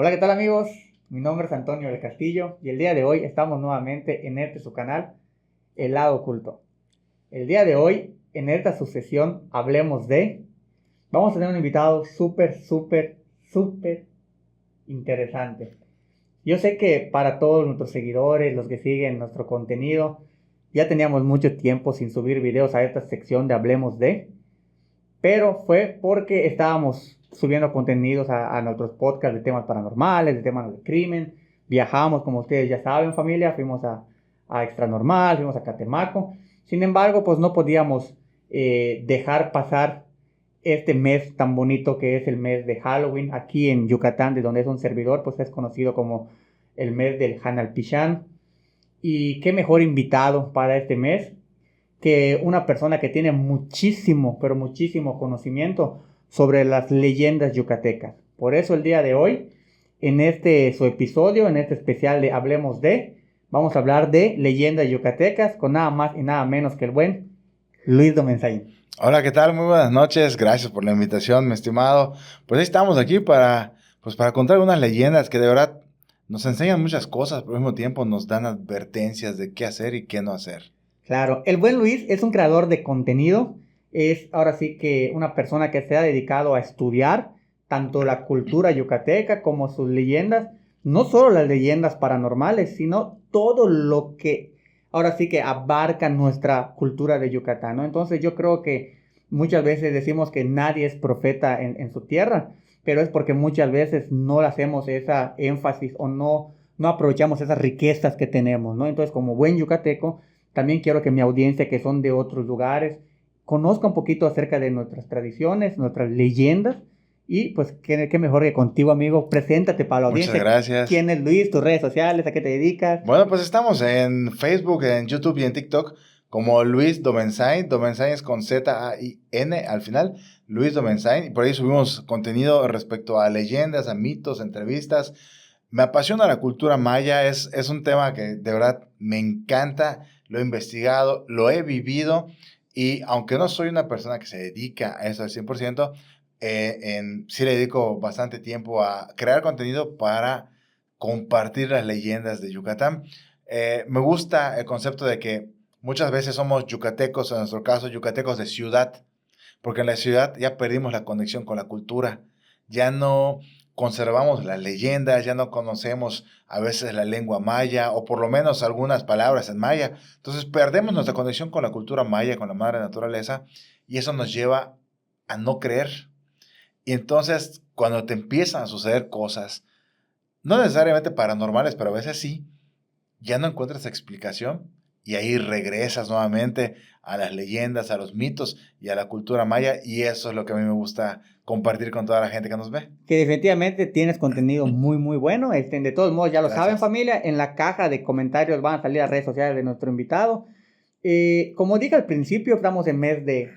Hola, ¿qué tal amigos? Mi nombre es Antonio del Castillo y el día de hoy estamos nuevamente en su canal, El Lado Oculto. El día de hoy, en esta sucesión, vamos a tener un invitado súper interesante. Yo sé que para todos nuestros seguidores, los que siguen nuestro contenido, ya teníamos mucho tiempo sin subir videos a esta sección de Hablemos de, pero fue porque estábamos subiendo contenidos a nuestros podcasts de temas paranormales, de temas de crimen. Viajamos, como ustedes ya saben, familia, fuimos a Extranormal, fuimos a Catemaco. Sin embargo, pues no podíamos dejar pasar este mes tan bonito que es el mes de Halloween aquí en Yucatán, de donde es un servidor, pues es conocido como el mes del Hanalpichán. Y qué mejor invitado para este mes que una persona que tiene muchísimo, pero muchísimo conocimiento sobre las leyendas yucatecas. Por eso el día de hoy, en este su episodio, en este especial de Hablemos de, vamos a hablar de leyendas yucatecas con nada más y nada menos que el buen Luis Domenzain. Hola, ¿qué tal? Muy buenas noches. Gracias por la invitación, mi estimado. Pues ahí estamos aquí para contar unas leyendas que de verdad nos enseñan muchas cosas, pero al mismo tiempo nos dan advertencias de qué hacer y qué no hacer. Claro, el buen Luis es un creador de contenido, es ahora sí que una persona que se ha dedicado a estudiar tanto la cultura yucateca como sus leyendas, no solo las leyendas paranormales, sino todo lo que ahora sí que abarca nuestra cultura de Yucatán, ¿no? Entonces yo creo que muchas veces decimos que nadie es profeta en su tierra, pero es porque muchas veces no le hacemos esa énfasis o no aprovechamos esas riquezas que tenemos, ¿no? Entonces como buen yucateco, también quiero que mi audiencia, que son de otros lugares, conozca un poquito acerca de nuestras tradiciones, nuestras leyendas. Y pues, qué mejor que contigo, amigo. Preséntate para la Muchas audiencia. gracias. ¿Quién es Luis? ¿Tus redes sociales? ¿A qué te dedicas? Bueno, pues estamos en Facebook, en YouTube y en TikTok como Luis Domenzain. Domenzain es con Z-A-I-N al final. Luis Domenzain. Y por ahí subimos contenido respecto a leyendas, a mitos, entrevistas. Me apasiona la cultura maya. Es un tema que de verdad me encanta. Lo he investigado, lo he vivido. Y aunque no soy una persona que se dedica a eso al 100%, sí le dedico bastante tiempo a crear contenido para compartir las leyendas de Yucatán. Me gusta el concepto de que muchas veces somos yucatecos, en nuestro caso, yucatecos de ciudad, porque en la ciudad ya perdimos la conexión con la cultura, ya no conservamos las leyendas, ya no conocemos a veces la lengua maya, o por lo menos algunas palabras en maya. Entonces perdemos nuestra conexión con la cultura maya, con la madre naturaleza, y eso nos lleva a no creer. Y entonces, cuando te empiezan a suceder cosas, no necesariamente paranormales, pero a veces sí, ya no encuentras explicación y ahí regresas nuevamente a las leyendas, a los mitos y a la cultura maya, y eso es lo que a mí me gusta compartir con toda la gente que nos ve. Que definitivamente tienes contenido muy bueno. De todos modos, ya lo saben, Gracias. familia. En la caja de comentarios van a salir las redes sociales de nuestro invitado. Como dije al principio, estamos en mes de,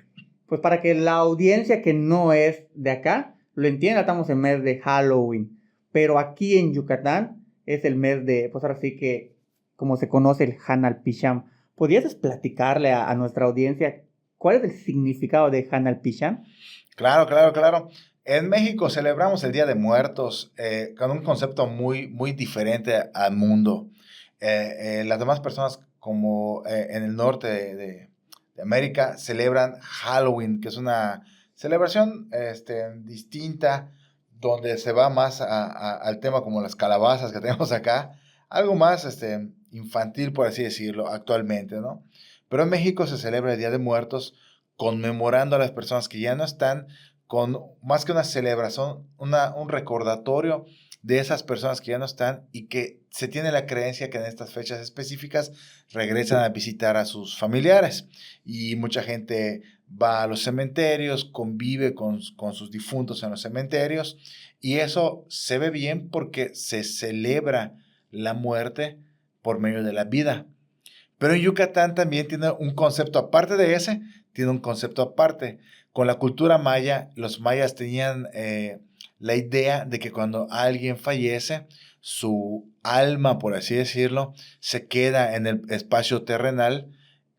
pues para que la audiencia que no es de acá lo entienda, estamos en mes de Halloween. Pero aquí en Yucatán es el mes de, pues ahora sí que, como se conoce, el Hanalpichán. ¿Podrías platicarle a nuestra audiencia cuál es el significado de Hanalpichán? Claro, claro, claro. En México celebramos el Día de Muertos con un concepto muy diferente al mundo. Las demás personas, como en el norte de América, celebran Halloween, que es una celebración distinta, donde se va más al tema como las calabazas que tenemos acá, algo más infantil, por así decirlo, actualmente, ¿no? Pero en México se celebra el Día de Muertos conmemorando a las personas que ya no están, con más que una celebración, un recordatorio de esas personas que ya no están y que se tiene la creencia que en estas fechas específicas regresan a visitar a sus familiares. Y mucha gente va a los cementerios, convive con sus difuntos en los cementerios, y eso se ve bien porque se celebra la muerte por medio de la vida. Pero en Yucatán también tiene un concepto aparte de ese, tiene un concepto aparte. Con la cultura maya, los mayas tenían la idea de que cuando alguien fallece, su alma, por así decirlo, se queda en el espacio terrenal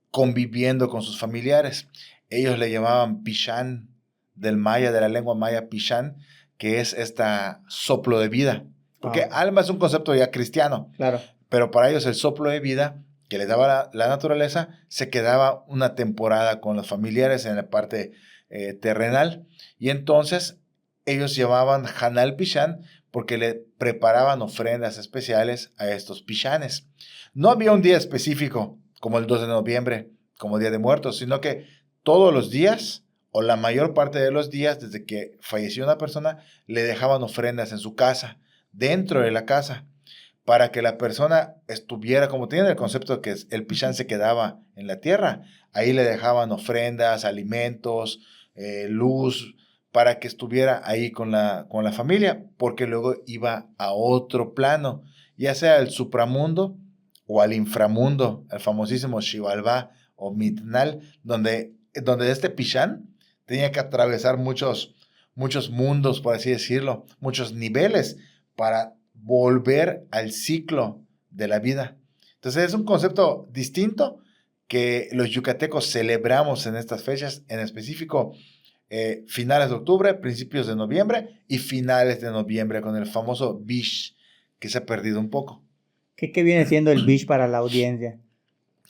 conviviendo con sus familiares. Ellos le llamaban pichán, del maya, de la lengua maya pichán, que es esta soplo de vida. Porque alma es un concepto ya cristiano. Claro. Pero para ellos el soplo de vida que les daba la naturaleza se quedaba una temporada con los familiares en la parte terrenal. Y entonces ellos llamaban Hanal Pishan porque le preparaban ofrendas especiales a estos pishanes. No había un día específico como el 2 de noviembre, como Día de Muertos, sino que todos los días o la mayor parte de los días desde que falleció una persona le dejaban ofrendas en su casa, dentro de la casa, para que la persona estuviera, como tienen el concepto de que el Pishán se quedaba en la tierra, ahí le dejaban ofrendas, alimentos, luz, para que estuviera ahí con la familia, porque luego iba a otro plano, ya sea el supramundo o al inframundo, el famosísimo Xibalbá o Mitnal, donde este Pishán tenía que atravesar muchos mundos, por así decirlo, muchos niveles, para volver al ciclo de la vida. Entonces es un concepto distinto que los yucatecos celebramos en estas fechas, en específico finales de octubre, principios de noviembre y finales de noviembre con el famoso Bish, que se ha perdido un poco. ¿Qué viene siendo el Bish para la audiencia?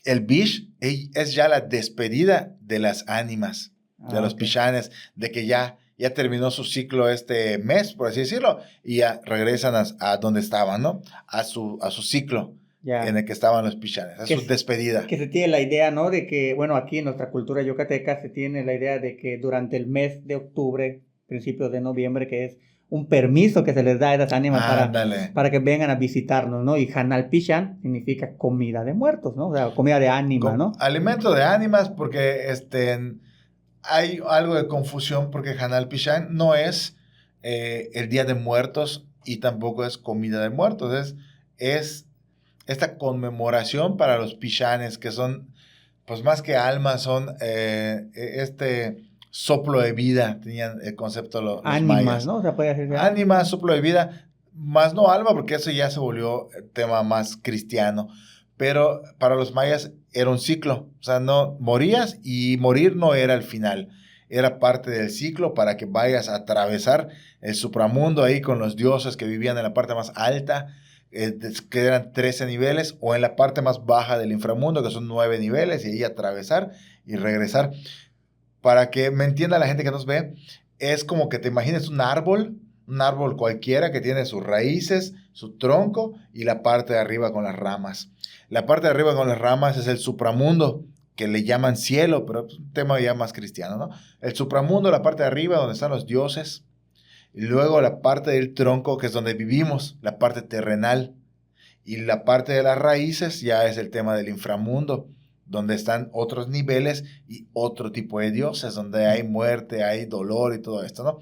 El Bish es ya la despedida de las ánimas, de los pishanes, de que ya terminó su ciclo este mes, por así decirlo, y ya regresan a donde estaban, ¿no? A su ciclo en el que estaban los pishanes, a su despedida. Que se tiene la idea, ¿no? De que, bueno, aquí en nuestra cultura yucateca se tiene la idea de que durante el mes de octubre, principios de noviembre, que es un permiso que se les da a esas ánimas para que vengan a visitarnos, ¿no? Y Hanal Pishan significa comida de muertos, ¿no? O sea, comida de ánima, ¿no? Alimento de ánimas, porque hay algo de confusión, porque Hanal Pishan no es el Día de Muertos y tampoco es comida de muertos, es esta conmemoración para los pishanes, que son, pues más que almas, son soplo de vida, tenían el concepto los ánimas, mayas. ¿no? O sea, puede decir ánimas, soplo de vida, más no alma, porque eso ya se volvió tema más cristiano. Pero para los mayas era un ciclo, o sea, no morías y morir no era el final, era parte del ciclo para que vayas a atravesar el supramundo ahí con los dioses que vivían en la parte más alta, que eran 13 niveles, o en la parte más baja del inframundo, que son 9 niveles, y ahí atravesar y regresar. Para que me entienda la gente que nos ve, es como que te imagines un árbol cualquiera que tiene sus raíces, su tronco y la parte de arriba con las ramas. La parte de arriba con las ramas es el supramundo, que le llaman cielo, pero es un tema ya más cristiano, ¿no? El supramundo, la parte de arriba donde están los dioses, y luego la parte del tronco, que es donde vivimos, la parte terrenal, y la parte de las raíces ya es el tema del inframundo, donde están otros niveles y otro tipo de dioses, donde hay muerte, hay dolor y todo esto, ¿no?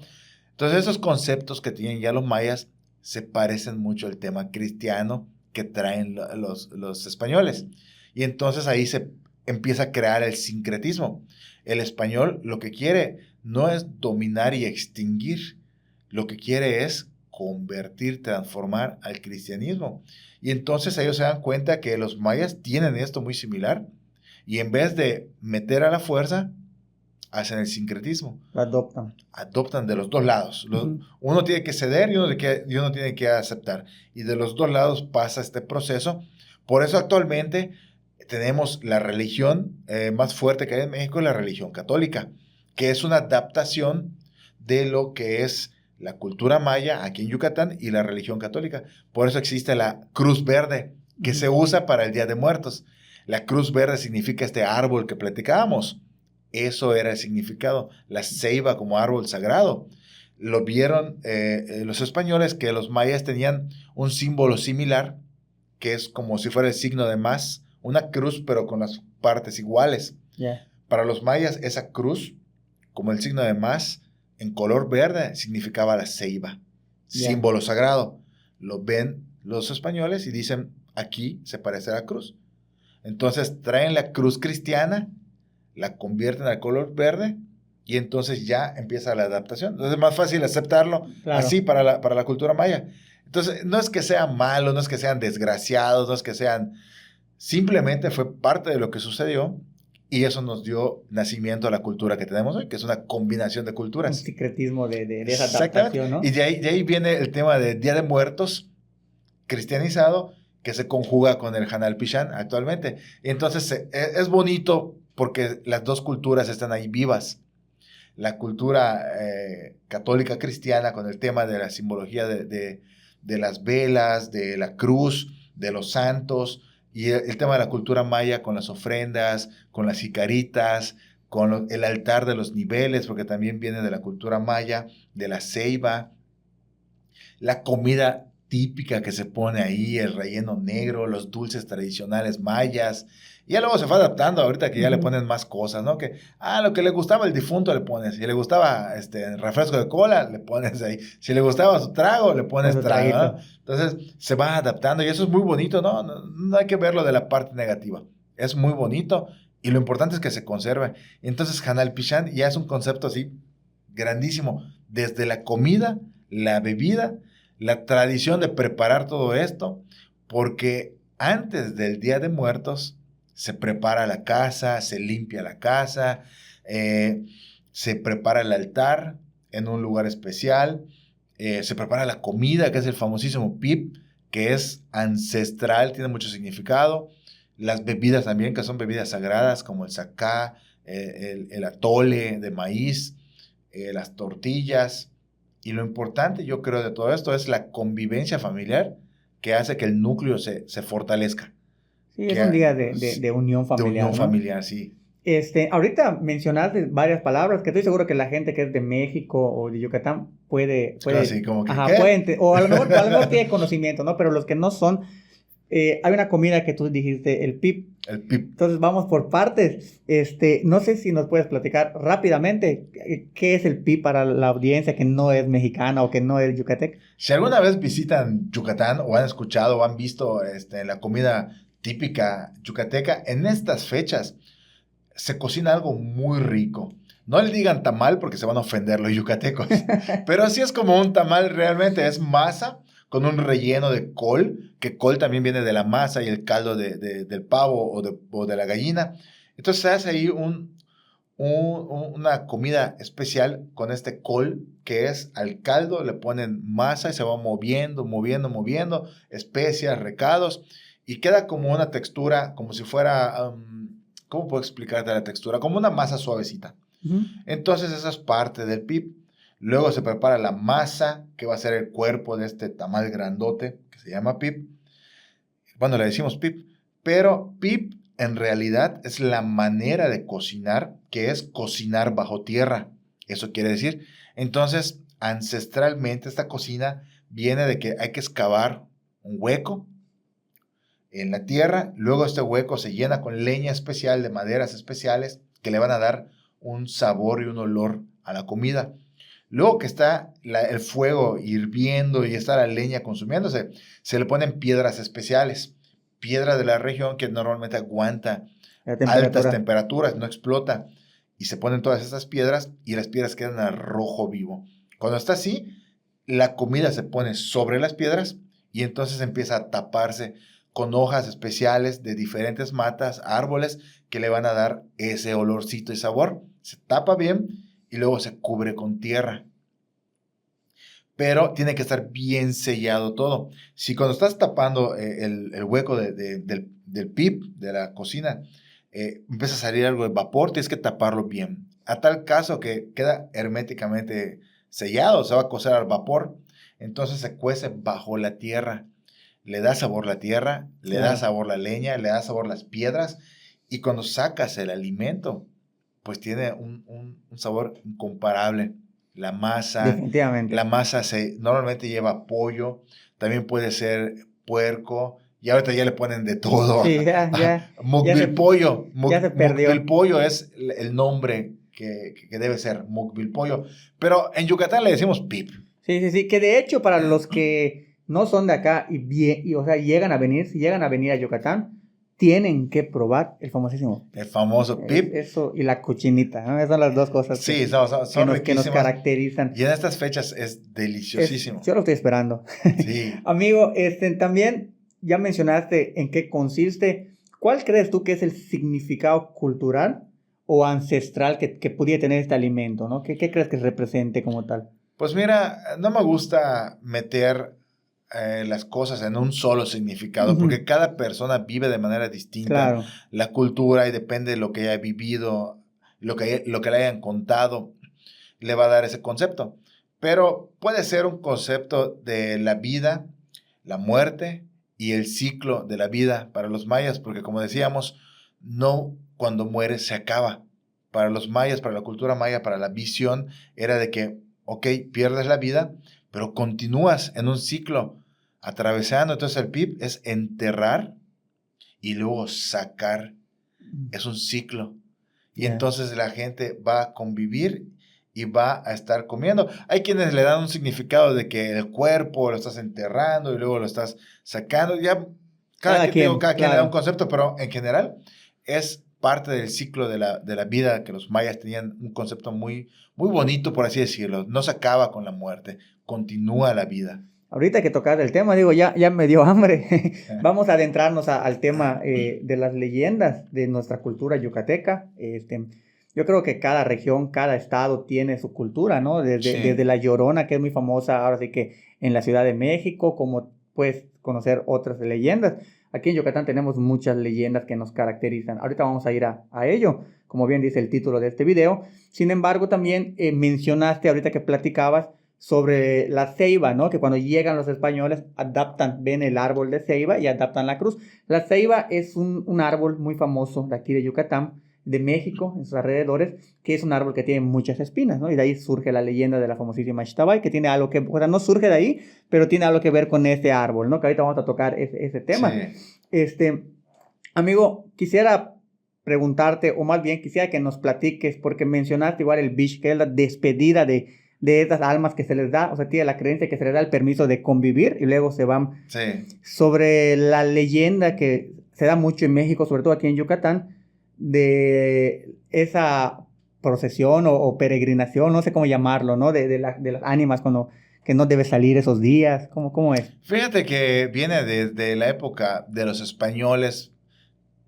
Entonces esos conceptos que tienen ya los mayas se parecen mucho al tema cristiano que traen los españoles. Y entonces ahí se empieza a crear el sincretismo. El español lo que quiere no es dominar y extinguir, lo que quiere es convertir, transformar al cristianismo. Y entonces ellos se dan cuenta que los mayas tienen esto muy similar, y en vez de meter a la fuerza, hacen el sincretismo. Adoptan de los dos lados. Uno tiene que ceder y uno tiene que aceptar. Y de los dos lados pasa este proceso. Por eso actualmente tenemos la religión más fuerte que hay en México, la religión católica, que es una adaptación de lo que es la cultura maya aquí en Yucatán y la religión católica. Por eso existe la cruz verde, que se usa para el Día de Muertos. La cruz verde significa este árbol que platicábamos. Eso era el significado. La ceiba como árbol sagrado. Lo vieron los españoles, que los mayas tenían un símbolo similar, que es como si fuera el signo de más, una cruz pero con las partes iguales. Yeah. Para los mayas esa cruz, como el signo de más, en color verde, significaba la ceiba, símbolo sagrado. Lo ven los españoles y dicen, aquí se parece a la cruz. Entonces traen la cruz cristiana, la convierten al color verde y entonces ya empieza la adaptación. Entonces es más fácil aceptarlo así para la cultura maya. Entonces no es que sean malos, no es que sean desgraciados, no es que sean... Simplemente fue parte de lo que sucedió y eso nos dio nacimiento a la cultura que tenemos hoy, que es una combinación de culturas. Un secretismo de esa adaptación, ¿no? Y de ahí viene el tema de Día de Muertos, cristianizado que se conjuga con el Hanal Pishan actualmente. Y entonces es bonito porque las dos culturas están ahí vivas. La cultura católica cristiana con el tema de la simbología de las velas, de la cruz, de los santos, y el tema de la cultura maya con las ofrendas, con las jicaritas, con el altar de los niveles, porque también viene de la cultura maya, de la ceiba, la comida típica que se pone ahí, el relleno negro, los dulces tradicionales mayas. Y ya luego se fue adaptando, ahorita que ya le ponen más cosas, ¿no? Que, lo que le gustaba el difunto le pones. Si le gustaba refresco de cola, le pones ahí. Si le gustaba su trago, le pones trago, ¿no? Entonces se va adaptando y eso es muy bonito, ¿no? No hay que verlo de la parte negativa. Es muy bonito y lo importante es que se conserve. Entonces Hanal Pishan ya es un concepto así grandísimo. Desde la comida, la bebida, la tradición de preparar todo esto, porque antes del Día de Muertos se prepara la casa, se limpia la casa, se prepara el altar en un lugar especial, se prepara la comida, que es el famosísimo pip, que es ancestral, tiene mucho significado, las bebidas también, que son bebidas sagradas, como el sacá, el atole de maíz, las tortillas. Y lo importante, yo creo, de todo esto es la convivencia familiar que hace que el núcleo se fortalezca. Sí, es un día de unión familiar. De unión familiar, sí. Ahorita mencionaste varias palabras que estoy seguro que la gente que es de México o de Yucatán puede Así como que, o a lo mejor tiene conocimiento, ¿no? Pero los que no son, hay una comida que tú dijiste, el pip. El pip. Entonces vamos por partes. No sé si nos puedes platicar rápidamente qué es el pip para la audiencia que no es mexicana o que no es yucateca. Si alguna vez visitan Yucatán o han escuchado o han visto la comida típica yucateca, en estas fechas se cocina algo muy rico. No le digan tamal porque se van a ofender los yucatecos, pero así es como un tamal realmente, es masa con un relleno de col, que col también viene de la masa y el caldo del pavo o de la gallina. Entonces se hace ahí una comida especial con este col, que es al caldo, le ponen masa y se va moviendo, especias, recados, y queda como una textura, como si fuera, ¿cómo puedo explicarte la textura? Como una masa suavecita. Entonces esa es parte del pip. Luego se prepara la masa, que va a ser el cuerpo de este tamal grandote, que se llama pip. Bueno, le decimos pip, pero pip en realidad es la manera de cocinar, que es cocinar bajo tierra. Eso quiere decir. Entonces, ancestralmente esta cocina viene de que hay que excavar un hueco en la tierra, luego este hueco se llena con leña especial, de maderas especiales, que le van a dar un sabor y un olor a la comida. Luego que está el fuego hirviendo y está la leña consumiéndose, se le ponen piedras especiales, piedra de la región que normalmente aguanta altas temperaturas, no explota, y se ponen todas estas piedras y las piedras quedan a rojo vivo. Cuando está así, la comida se pone sobre las piedras y entonces empieza a taparse con hojas especiales de diferentes matas, árboles, que le van a dar ese olorcito y sabor. Se tapa bien y luego se cubre con tierra. Pero tiene que estar bien sellado todo. Si cuando estás tapando el hueco del pip, de la cocina, empieza a salir algo de vapor, tienes que taparlo bien. A tal caso que queda herméticamente sellado, se va a cocer al vapor. Entonces se cuece bajo la tierra. Le da sabor la tierra, le da sabor la leña, le da sabor las piedras. Y cuando sacas el alimento, pues tiene un sabor incomparable. La masa, definitivamente. La masa normalmente lleva pollo, también puede ser puerco, y ahorita ya le ponen de todo. Sí, ya Mukbil pollo. Ya se perdió. Mukbil pollo es el nombre que debe ser, Mukbil pollo. Pero en Yucatán le decimos pip. Sí, que de hecho para los que no son de acá o sea, llegan a venir a Yucatán, tienen que probar el famosísimo. El famoso pip. Eso y la cochinita, ¿no? Esas son las dos cosas que nos caracterizan. Y en estas fechas es deliciosísimo. Yo lo estoy esperando. Sí. Amigo, también ya mencionaste en qué consiste. ¿Cuál crees tú que es el significado cultural o ancestral que pudiera tener este alimento, ¿no? ¿Qué crees que represente como tal? Pues mira, no me gusta meter las cosas en un solo significado, porque cada persona vive de manera distinta. Claro. La cultura, y depende de lo que haya vivido, lo que le hayan contado, le va a dar ese concepto. Pero puede ser un concepto de la vida, la muerte y el ciclo de la vida para los mayas, porque como decíamos, no cuando mueres se acaba. Para los mayas, para la cultura maya, para la visión, era de que, ok, pierdes la vida, pero continúas en un ciclo atravesando. Entonces el pip es enterrar y luego sacar. Es un ciclo. Y entonces la gente va a convivir y va a estar comiendo. Hay quienes le dan un significado de que el cuerpo lo estás enterrando y luego lo estás sacando. Ya cada quien le da un concepto, pero en general es parte del ciclo de la vida, que los mayas tenían un concepto muy, muy bonito, por así decirlo. No se acaba con la muerte, continúa la vida. Ahorita que tocas el tema, digo, ya me dio hambre. Vamos a adentrarnos al tema de las leyendas de nuestra cultura yucateca. Yo creo que cada región, cada estado tiene su cultura, ¿no? Desde La Llorona, que es muy famosa, ahora sí que en la Ciudad de México, como puedes conocer otras leyendas. Aquí en Yucatán tenemos muchas leyendas que nos caracterizan. Ahorita vamos a ir a ello, como bien dice el título de este video. Sin embargo, también mencionaste ahorita que platicabas sobre la ceiba, ¿no? Que cuando llegan los españoles ven el árbol de ceiba y adaptan la cruz. La ceiba es un árbol muy famoso de aquí de Yucatán, de México, en sus alrededores, que es un árbol que tiene muchas espinas, ¿no? Y de ahí surge la leyenda de la famosísima Ixtabay, que tiene algo que, o sea, no surge de ahí, pero tiene algo que ver con ese árbol, ¿no? Que ahorita vamos a tocar ese tema. Sí. Amigo, quisiera preguntarte, o más bien quisiera que nos platiques, porque mencionaste igual el Bish, que es la despedida de estas almas que se les da, o sea, tiene la creencia que se les da el permiso de convivir y luego se van. Sí. Sobre la leyenda que se da mucho en México, sobre todo aquí en Yucatán, de esa procesión o peregrinación, no sé cómo llamarlo, ¿no? De las ánimas que no debe salir esos días. ¿Cómo es? Fíjate que viene desde la época de los españoles,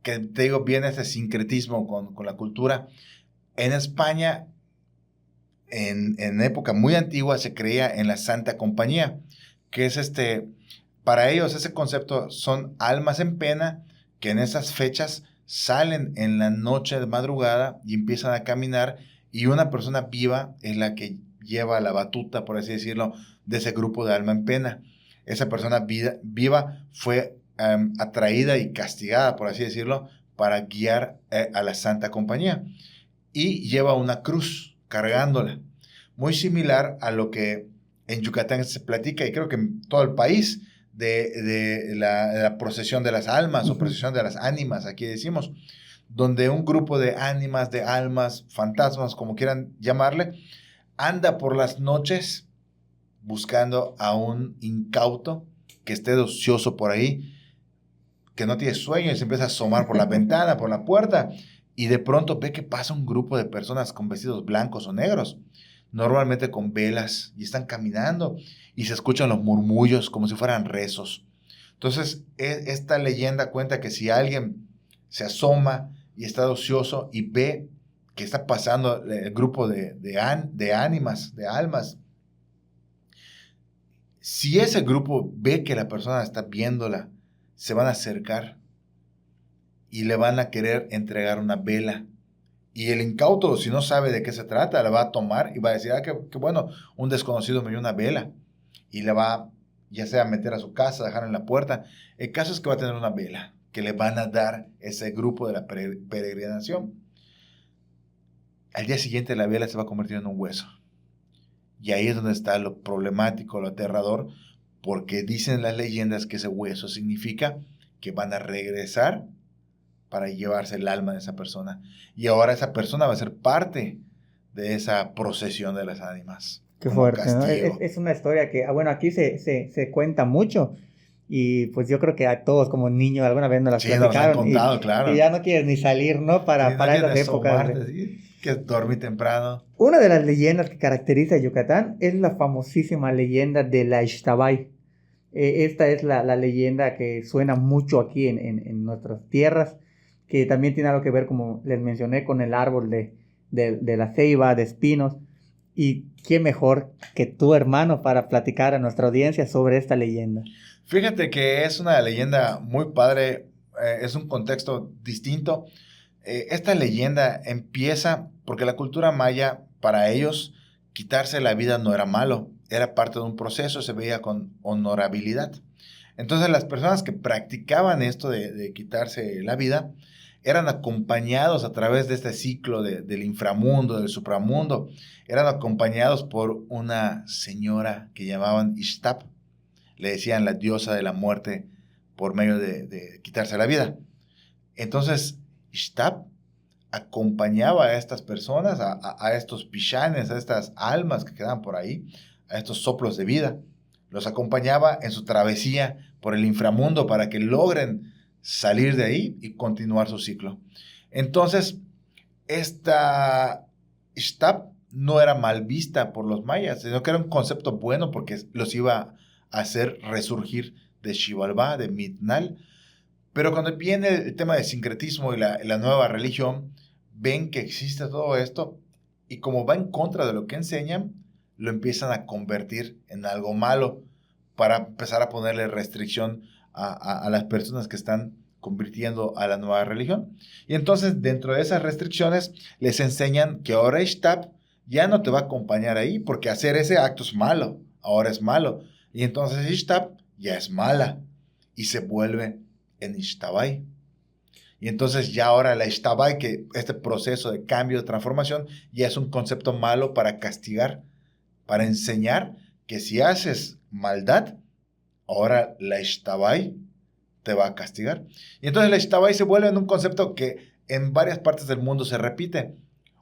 que te digo, viene ese sincretismo con la cultura. En España, en época muy antigua, se creía en la Santa Compañía, que es para ellos ese concepto son almas en pena que en esas fechas salen en la noche de madrugada y empiezan a caminar, y una persona viva es la que lleva la batuta, por así decirlo, de ese grupo de alma en pena. Esa persona viva fue atraída y castigada, por así decirlo, para guiar a la Santa Compañía, y lleva una cruz cargándola, muy similar a lo que en Yucatán se platica, y creo que en todo el país, de la procesión de las almas, o procesión de las ánimas, aquí decimos, donde un grupo de ánimas, de almas, fantasmas, como quieran llamarle, anda por las noches buscando a un incauto que esté de ocioso por ahí, que no tiene sueño, y se empieza a asomar por la ventana, por la puerta, y de pronto ve que pasa un grupo de personas con vestidos blancos o negros, normalmente con velas, y están caminando, y se escuchan los murmullos como si fueran rezos. Entonces, esta leyenda cuenta que si alguien se asoma y está ocioso y ve que está pasando el grupo de ánimas, de almas, si ese grupo ve que la persona está viéndola, se van a acercar y le van a querer entregar una vela. Y el incauto, si no sabe de qué se trata, la va a tomar y va a decir, qué bueno, un desconocido me dio una vela. Y le va, ya sea, a meter a su casa, dejar en la puerta. El caso es que va a tener una vela que le van a dar ese grupo de la peregrinación. Al día siguiente la vela se va a convertir en un hueso. Y ahí es donde está lo problemático, lo aterrador, porque dicen las leyendas que ese hueso significa que van a regresar para llevarse el alma de esa persona. Y ahora esa persona va a ser parte de esa procesión de las ánimas. Qué fuerte, ¿no? Es una historia que, bueno, aquí se cuenta mucho. Y pues yo creo que a todos como niños alguna vez nos las platicaron. Nos han contado, claro. Y ya no quieres ni salir, ¿no? Para esas épocas. ¿Sí? Que dormí temprano. Una de las leyendas que caracteriza a Yucatán es la famosísima leyenda de la Ixtabay. Esta es la leyenda que suena mucho aquí en nuestras tierras, que también tiene algo que ver, como les mencioné, con el árbol de la ceiba, de espinos. Y ¿quién mejor que tu hermano para platicar a nuestra audiencia sobre esta leyenda? Fíjate que es una leyenda muy padre, es un contexto distinto. Esta leyenda empieza porque la cultura maya, para ellos, quitarse la vida no era malo, era parte de un proceso, se veía con honorabilidad. Entonces las personas que practicaban esto de quitarse la vida eran acompañados a través de este ciclo del inframundo, del supramundo, eran acompañados por una señora que llamaban Ishtap, le decían la diosa de la muerte por medio de quitarse la vida. Entonces Ishtap acompañaba a estas personas, a estos pishanes, a estas almas que quedaban por ahí, a estos soplos de vida. Los acompañaba en su travesía por el inframundo para que logren salir de ahí y continuar su ciclo. Entonces, esta Ixtap no era mal vista por los mayas, sino que era un concepto bueno porque los iba a hacer resurgir de Xibalbá, de Mitnal. Pero cuando viene el tema del sincretismo y la nueva religión, ven que existe todo esto y como va en contra de lo que enseñan, lo empiezan a convertir en algo malo para empezar a ponerle restricción a las personas que están convirtiendo a la nueva religión. Y entonces dentro de esas restricciones les enseñan que ahora Ixtap ya no te va a acompañar ahí porque hacer ese acto es malo, ahora es malo. Y entonces Ixtap ya es mala y se vuelve en Ixtabay. Y entonces ya ahora la Ixtabay, que este proceso de cambio, de transformación, ya es un concepto malo para castigar, para enseñar que si haces maldad, ahora la Ixtabay te va a castigar. Y entonces la Ixtabay se vuelve en un concepto que en varias partes del mundo se repite.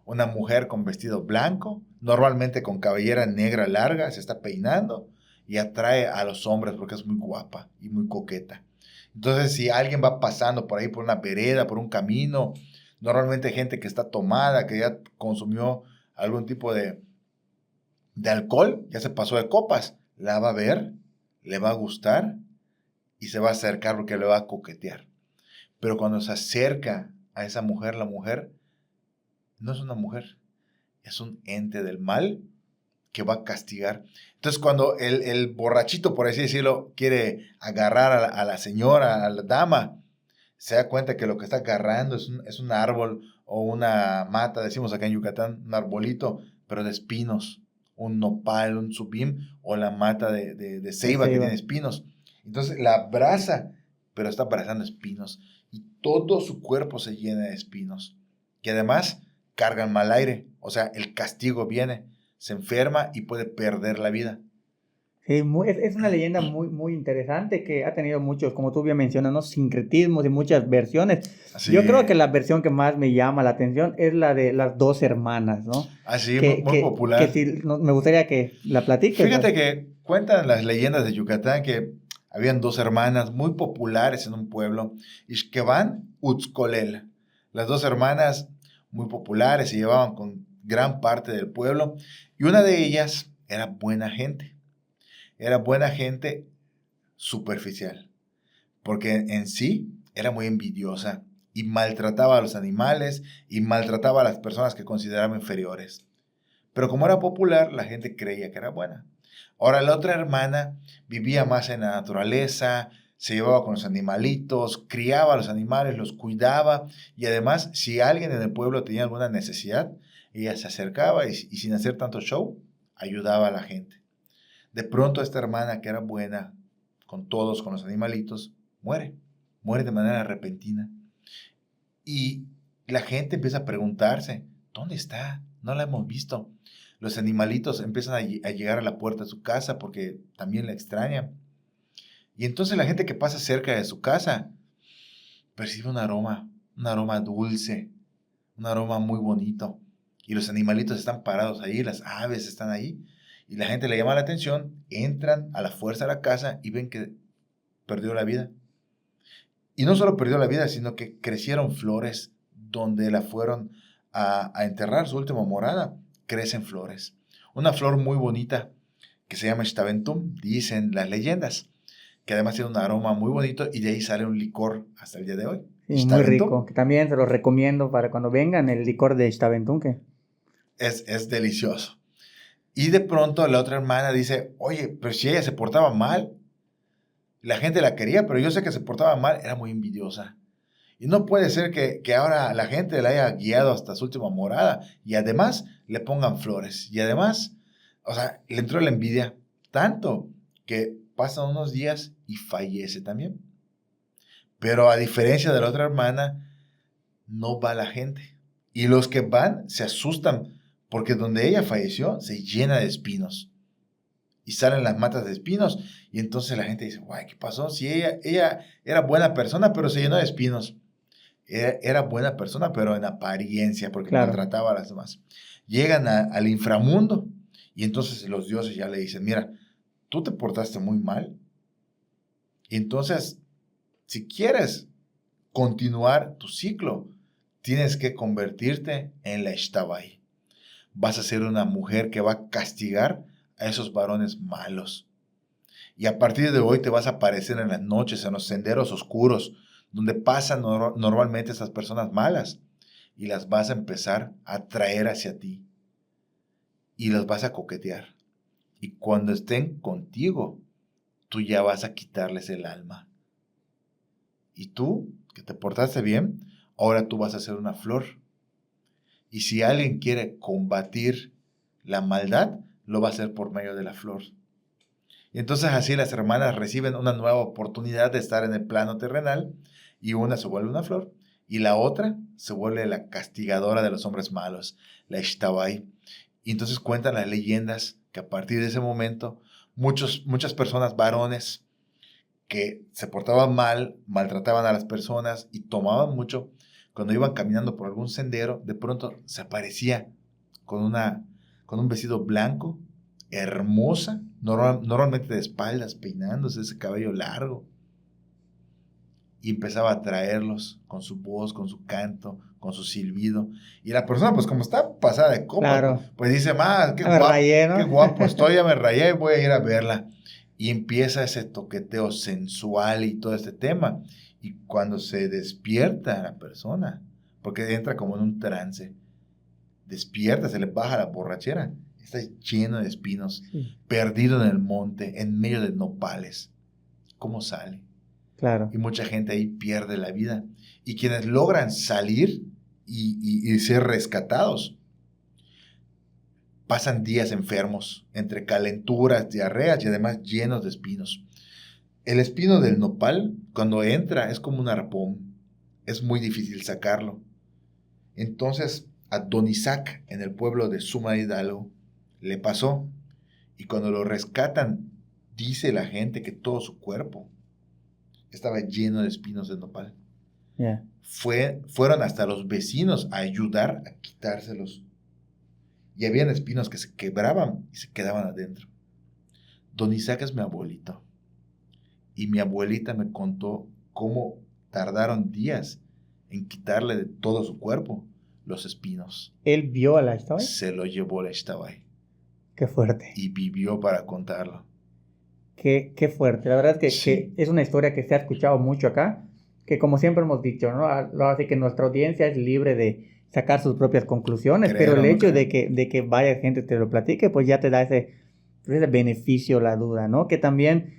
Una mujer con vestido blanco, normalmente con cabellera negra larga, se está peinando y atrae a los hombres porque es muy guapa y muy coqueta. Entonces, si alguien va pasando por ahí, por una vereda, por un camino, normalmente gente que está tomada, que ya consumió algún tipo de alcohol, ya se pasó de copas, la va a ver, le va a gustar y se va a acercar porque le va a coquetear. Pero cuando se acerca a esa mujer, la mujer no es una mujer, es un ente del mal que va a castigar. Entonces, cuando el borrachito, por así decirlo, quiere agarrar a la señora, a la dama, se da cuenta que lo que está agarrando es un árbol o una mata, decimos acá en Yucatán, un arbolito, pero de espinos, un nopal, un subim, o la mata de ceiba que tiene espinos. Entonces la abraza, pero está abrazando espinos, y todo su cuerpo se llena de espinos, que además cargan mal aire, o sea, el castigo viene, se enferma y puede perder la vida. Sí, es una leyenda muy, muy interesante que ha tenido muchos, como tú bien mencionas, ¿no? Sincretismos y muchas versiones. Así. Yo creo que la versión que más me llama la atención es la de las dos hermanas, ¿no? Así, muy popular. Que sí, me gustaría que la platiques. Fíjate, ¿no? que cuentan las leyendas de Yucatán que habían dos hermanas muy populares en un pueblo, Ixqueban, Utzcolel. Las dos hermanas muy populares se llevaban con gran parte del pueblo y una de ellas era buena gente. Era buena gente superficial, porque en sí era muy envidiosa y maltrataba a los animales y maltrataba a las personas que consideraba inferiores. Pero como era popular, la gente creía que era buena. Ahora, la otra hermana vivía más en la naturaleza, se llevaba con los animalitos, criaba a los animales, los cuidaba y además, si alguien en el pueblo tenía alguna necesidad, ella se acercaba y sin hacer tanto show, ayudaba a la gente. De pronto esta hermana que era buena con todos, con los animalitos, muere de manera repentina. Y la gente empieza a preguntarse, ¿dónde está? No la hemos visto. Los animalitos empiezan a llegar a la puerta de su casa porque también la extrañan. Y entonces la gente que pasa cerca de su casa percibe un aroma dulce, un aroma muy bonito. Y los animalitos están parados ahí, las aves están ahí. Y la gente le llama la atención, entran a la fuerza a la casa y ven que perdió la vida. Y no solo perdió la vida, sino que crecieron flores donde la fueron a enterrar, su última morada. Crecen flores. Una flor muy bonita que se llama Xtaventum, dicen las leyendas, que además tiene un aroma muy bonito y de ahí sale un licor hasta el día de hoy. Sí, muy rico, que también se los recomiendo para cuando vengan, el licor de Xtaventum. Es delicioso. Y de pronto la otra hermana dice, oye, pero si ella se portaba mal, la gente la quería, pero yo sé que se portaba mal, era muy envidiosa. Y no puede ser que ahora la gente la haya guiado hasta su última morada y además le pongan flores. Y además, o sea, le entró la envidia tanto que pasan unos días y fallece también. Pero a diferencia de la otra hermana, no va la gente. Y los que van se asustan porque donde ella falleció se llena de espinos. Y salen las matas de espinos. Y entonces la gente dice, guay, ¿qué pasó? Si ella era buena persona, pero se llenó de espinos. Era buena persona, pero en apariencia, porque Claro. maltrataba a las demás. Llegan al inframundo y entonces los dioses ya le dicen, mira, tú te portaste muy mal. Y entonces, si quieres continuar tu ciclo, tienes que convertirte en la Ixtabay. Vas a ser una mujer que va a castigar a esos varones malos. Y a partir de hoy te vas a aparecer en las noches, en los senderos oscuros, donde pasan normalmente esas personas malas. Y las vas a empezar a atraer hacia ti. Y las vas a coquetear. Y cuando estén contigo, tú ya vas a quitarles el alma. Y tú, que te portaste bien, ahora tú vas a ser una flor. Y si alguien quiere combatir la maldad, lo va a hacer por medio de la flor. Y entonces así las hermanas reciben una nueva oportunidad de estar en el plano terrenal y una se vuelve una flor y la otra se vuelve la castigadora de los hombres malos, la Ixtabay. Y entonces cuentan las leyendas que a partir de ese momento muchas personas, varones, que se portaban mal, maltrataban a las personas y tomaban mucho, cuando iban caminando por algún sendero, de pronto se aparecía con un vestido blanco, hermosa, normalmente de espaldas, peinándose ese cabello largo. Y empezaba a atraerlos con su voz, con su canto, con su silbido. Y la persona, pues como está pasada de copa, Claro. pues dice, qué Ya me guapo, rayé, ¿no? qué guapo estoy, ya me rayé, voy a ir a verla. Y empieza ese toqueteo sensual y todo este tema. Y cuando se despierta la persona, porque entra como en un trance, despierta, se le baja la borrachera, está lleno de espinos, Sí. perdido en el monte, en medio de nopales. ¿Cómo sale? Claro. Y mucha gente ahí pierde la vida. Y quienes logran salir y ser rescatados, pasan días enfermos, entre calenturas, diarreas y además llenos de espinos. El espino del nopal, cuando entra, es como un arpón. Es muy difícil sacarlo. Entonces, a Don Isaac, en el pueblo de Suma Hidalgo, le pasó. Y cuando lo rescatan, dice la gente que todo su cuerpo estaba lleno de espinos de nopal. Yeah. Fueron hasta los vecinos a ayudar a quitárselos. Y habían espinos que se quebraban y se quedaban adentro. Don Isaac es mi abuelito. Y mi abuelita me contó cómo tardaron días en quitarle de todo su cuerpo los espinos. ¿Él vio a la Ixtabay? Se lo llevó la Ixtabay. Qué fuerte. Y vivió para contarlo. Qué fuerte. La verdad es Sí. que es una historia que se ha escuchado mucho acá, que como siempre hemos dicho, ¿no? Así que nuestra audiencia es libre de sacar sus propias conclusiones, Creer pero el o no hecho de creer. que vaya gente te lo platique, pues ya te da ese beneficio, la duda, ¿no? Que también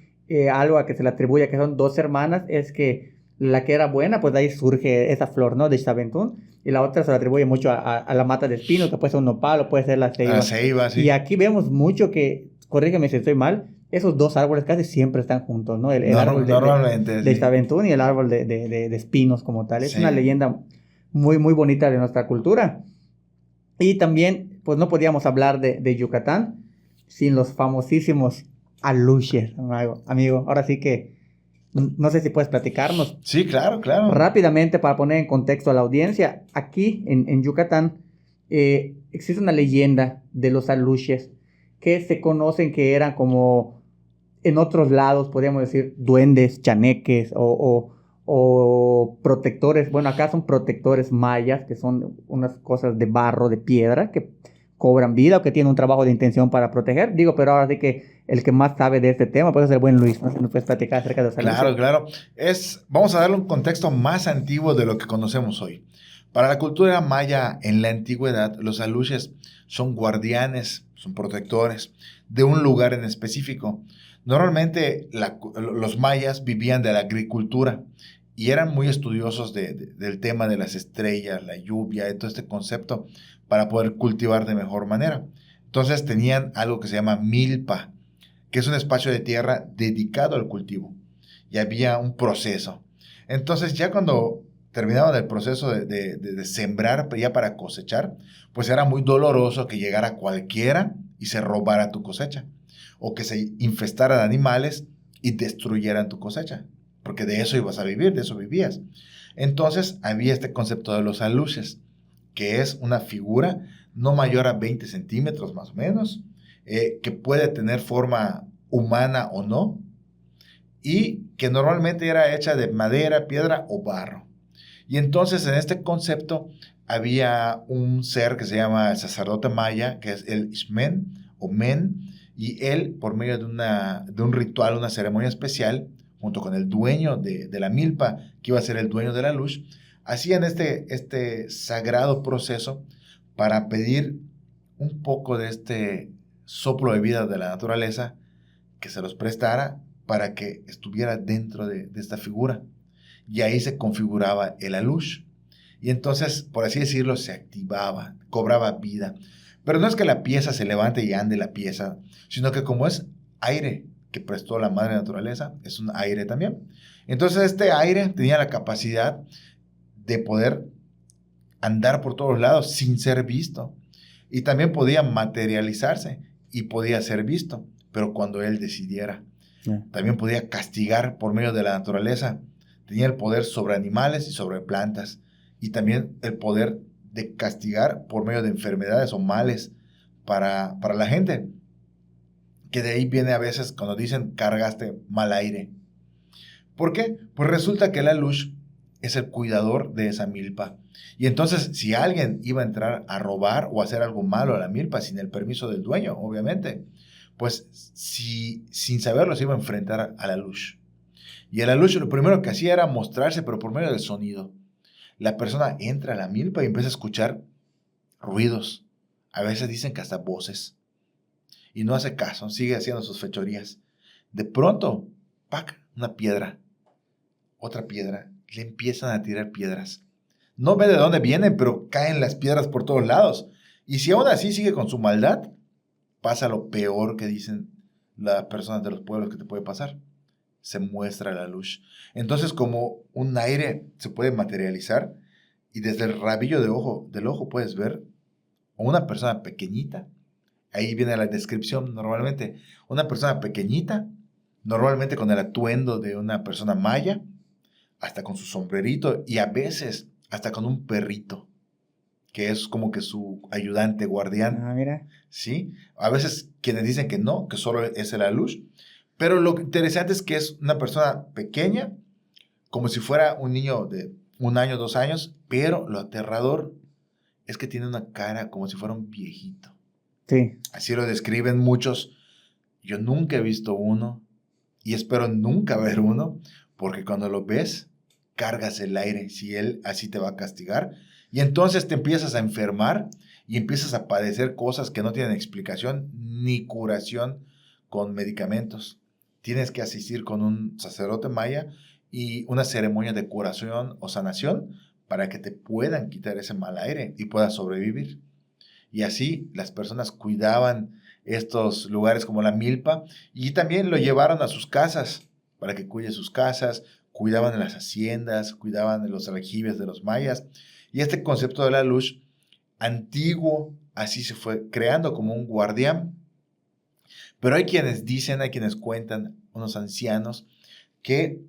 algo a que se le atribuye que son dos hermanas es que la que era buena, pues de ahí surge esa flor, ¿no? De Xaventún, y la otra se le atribuye mucho a la mata de espino, que puede ser un nopal o puede ser la ceiba. La ceiba, sí. Y aquí vemos mucho que, corrígeme si estoy mal, esos dos árboles casi siempre están juntos, ¿no? El árbol Normalmente, de sí. Xaventún y el árbol de espinos como tal. Es Sí. una leyenda muy, muy bonita de nuestra cultura. Y también, pues no podíamos hablar de Yucatán sin los famosísimos aluches, amigo. Ahora sí que, no sé si puedes platicarnos Sí, claro, claro. rápidamente para poner en contexto a la audiencia. Aquí en Yucatán existe una leyenda de los aluches que se conocen que eran como en otros lados, podríamos decir, duendes, chaneques o protectores. Bueno, acá son protectores mayas, que son unas cosas de barro, de piedra, que cobran vida o que tienen un trabajo de intención para proteger. Digo, pero ahora sí que el que más sabe de este tema puede ser el buen Luis, ¿no? Si nos puedes platicar acerca de los aluches. Claro, claro. Vamos a darle un contexto más antiguo de lo que conocemos hoy. Para la cultura maya en la antigüedad, los aluches son guardianes, son protectores de un lugar en específico. Normalmente los mayas vivían de la agricultura y eran muy estudiosos del tema de las estrellas, la lluvia, y todo este concepto para poder cultivar de mejor manera. Entonces tenían algo que se llama milpa, que es un espacio de tierra dedicado al cultivo. Y había un proceso. Entonces ya cuando terminaban el proceso de sembrar ya para cosechar, pues era muy doloroso que llegara cualquiera y se robara tu cosecha. O que se infestaran animales y destruyeran tu cosecha. Porque de eso ibas a vivir, de eso vivías. Entonces había este concepto de los aluches, que es una figura no mayor a 20 centímetros más o menos, que puede tener forma humana o no, y que normalmente era hecha de madera, piedra o barro. Y entonces en este concepto había un ser que se llama el sacerdote maya, que es el Ismen o Men, y él, por medio de un ritual, una ceremonia especial, junto con el dueño de la milpa, que iba a ser el dueño de la luz, hacían este sagrado proceso para pedir un poco de este soplo de vida de la naturaleza que se los prestara para que estuviera dentro de esta figura. Y ahí se configuraba el alush. Y entonces, por así decirlo, se activaba, cobraba vida. Pero no es que la pieza se levante y ande la pieza, sino que como es aire que prestó la madre naturaleza, es un aire también. Entonces este aire tenía la capacidad de poder andar por todos lados sin ser visto. Y también podía materializarse y podía ser visto, pero cuando él decidiera. También podía castigar por medio de la naturaleza. Tenía el poder sobre animales y sobre plantas. Y también el poder de castigar por medio de enfermedades o males para la gente. Que de ahí viene a veces cuando dicen cargaste mal aire. ¿Por qué? Pues resulta que la luz es el cuidador de esa milpa. Y entonces, si alguien iba a entrar a robar o a hacer algo malo a la milpa sin el permiso del dueño, obviamente, pues sin saberlo se iba a enfrentar a la luz. Y a la luz lo primero que hacía era mostrarse, pero por medio del sonido. La persona entra a la milpa y empieza a escuchar ruidos. A veces dicen que hasta voces. Y no hace caso, sigue haciendo sus fechorías. De pronto, ¡pac!, una piedra. Otra piedra. Le empiezan a tirar piedras. No ve de dónde vienen, pero caen las piedras por todos lados. Y si aún así sigue con su maldad, pasa lo peor que dicen las personas de los pueblos que te puede pasar. Se muestra la luz. Entonces, como un aire se puede materializar y desde el rabillo del ojo puedes ver a una persona pequeñita. Ahí viene la descripción normalmente. Una persona pequeñita, normalmente con el atuendo de una persona maya, hasta con su sombrerito y a veces hasta con un perrito, que es como que su ayudante, guardián. Ah, mira. ¿Sí? A veces quienes dicen que no, que solo es la luz. Pero lo interesante es que es una persona pequeña, como si fuera un niño de 1 año, 2 años, pero lo aterrador es que tiene una cara como si fuera un viejito. Sí. Así lo describen muchos. Yo nunca he visto uno y espero nunca ver uno, porque cuando lo ves, cargas el aire, si él así te va a castigar. Y entonces te empiezas a enfermar y empiezas a padecer cosas que no tienen explicación ni curación con medicamentos. Tienes que asistir con un sacerdote maya y una ceremonia de curación o sanación para que te puedan quitar ese mal aire y puedas sobrevivir. Y así las personas cuidaban estos lugares como la milpa y también lo llevaron a sus casas para que cuide sus casas, cuidaban de las haciendas, cuidaban de los aljibes de los mayas. Y este concepto de la luz antiguo así se fue creando como un guardián. Pero hay quienes dicen, hay quienes cuentan, unos ancianos, que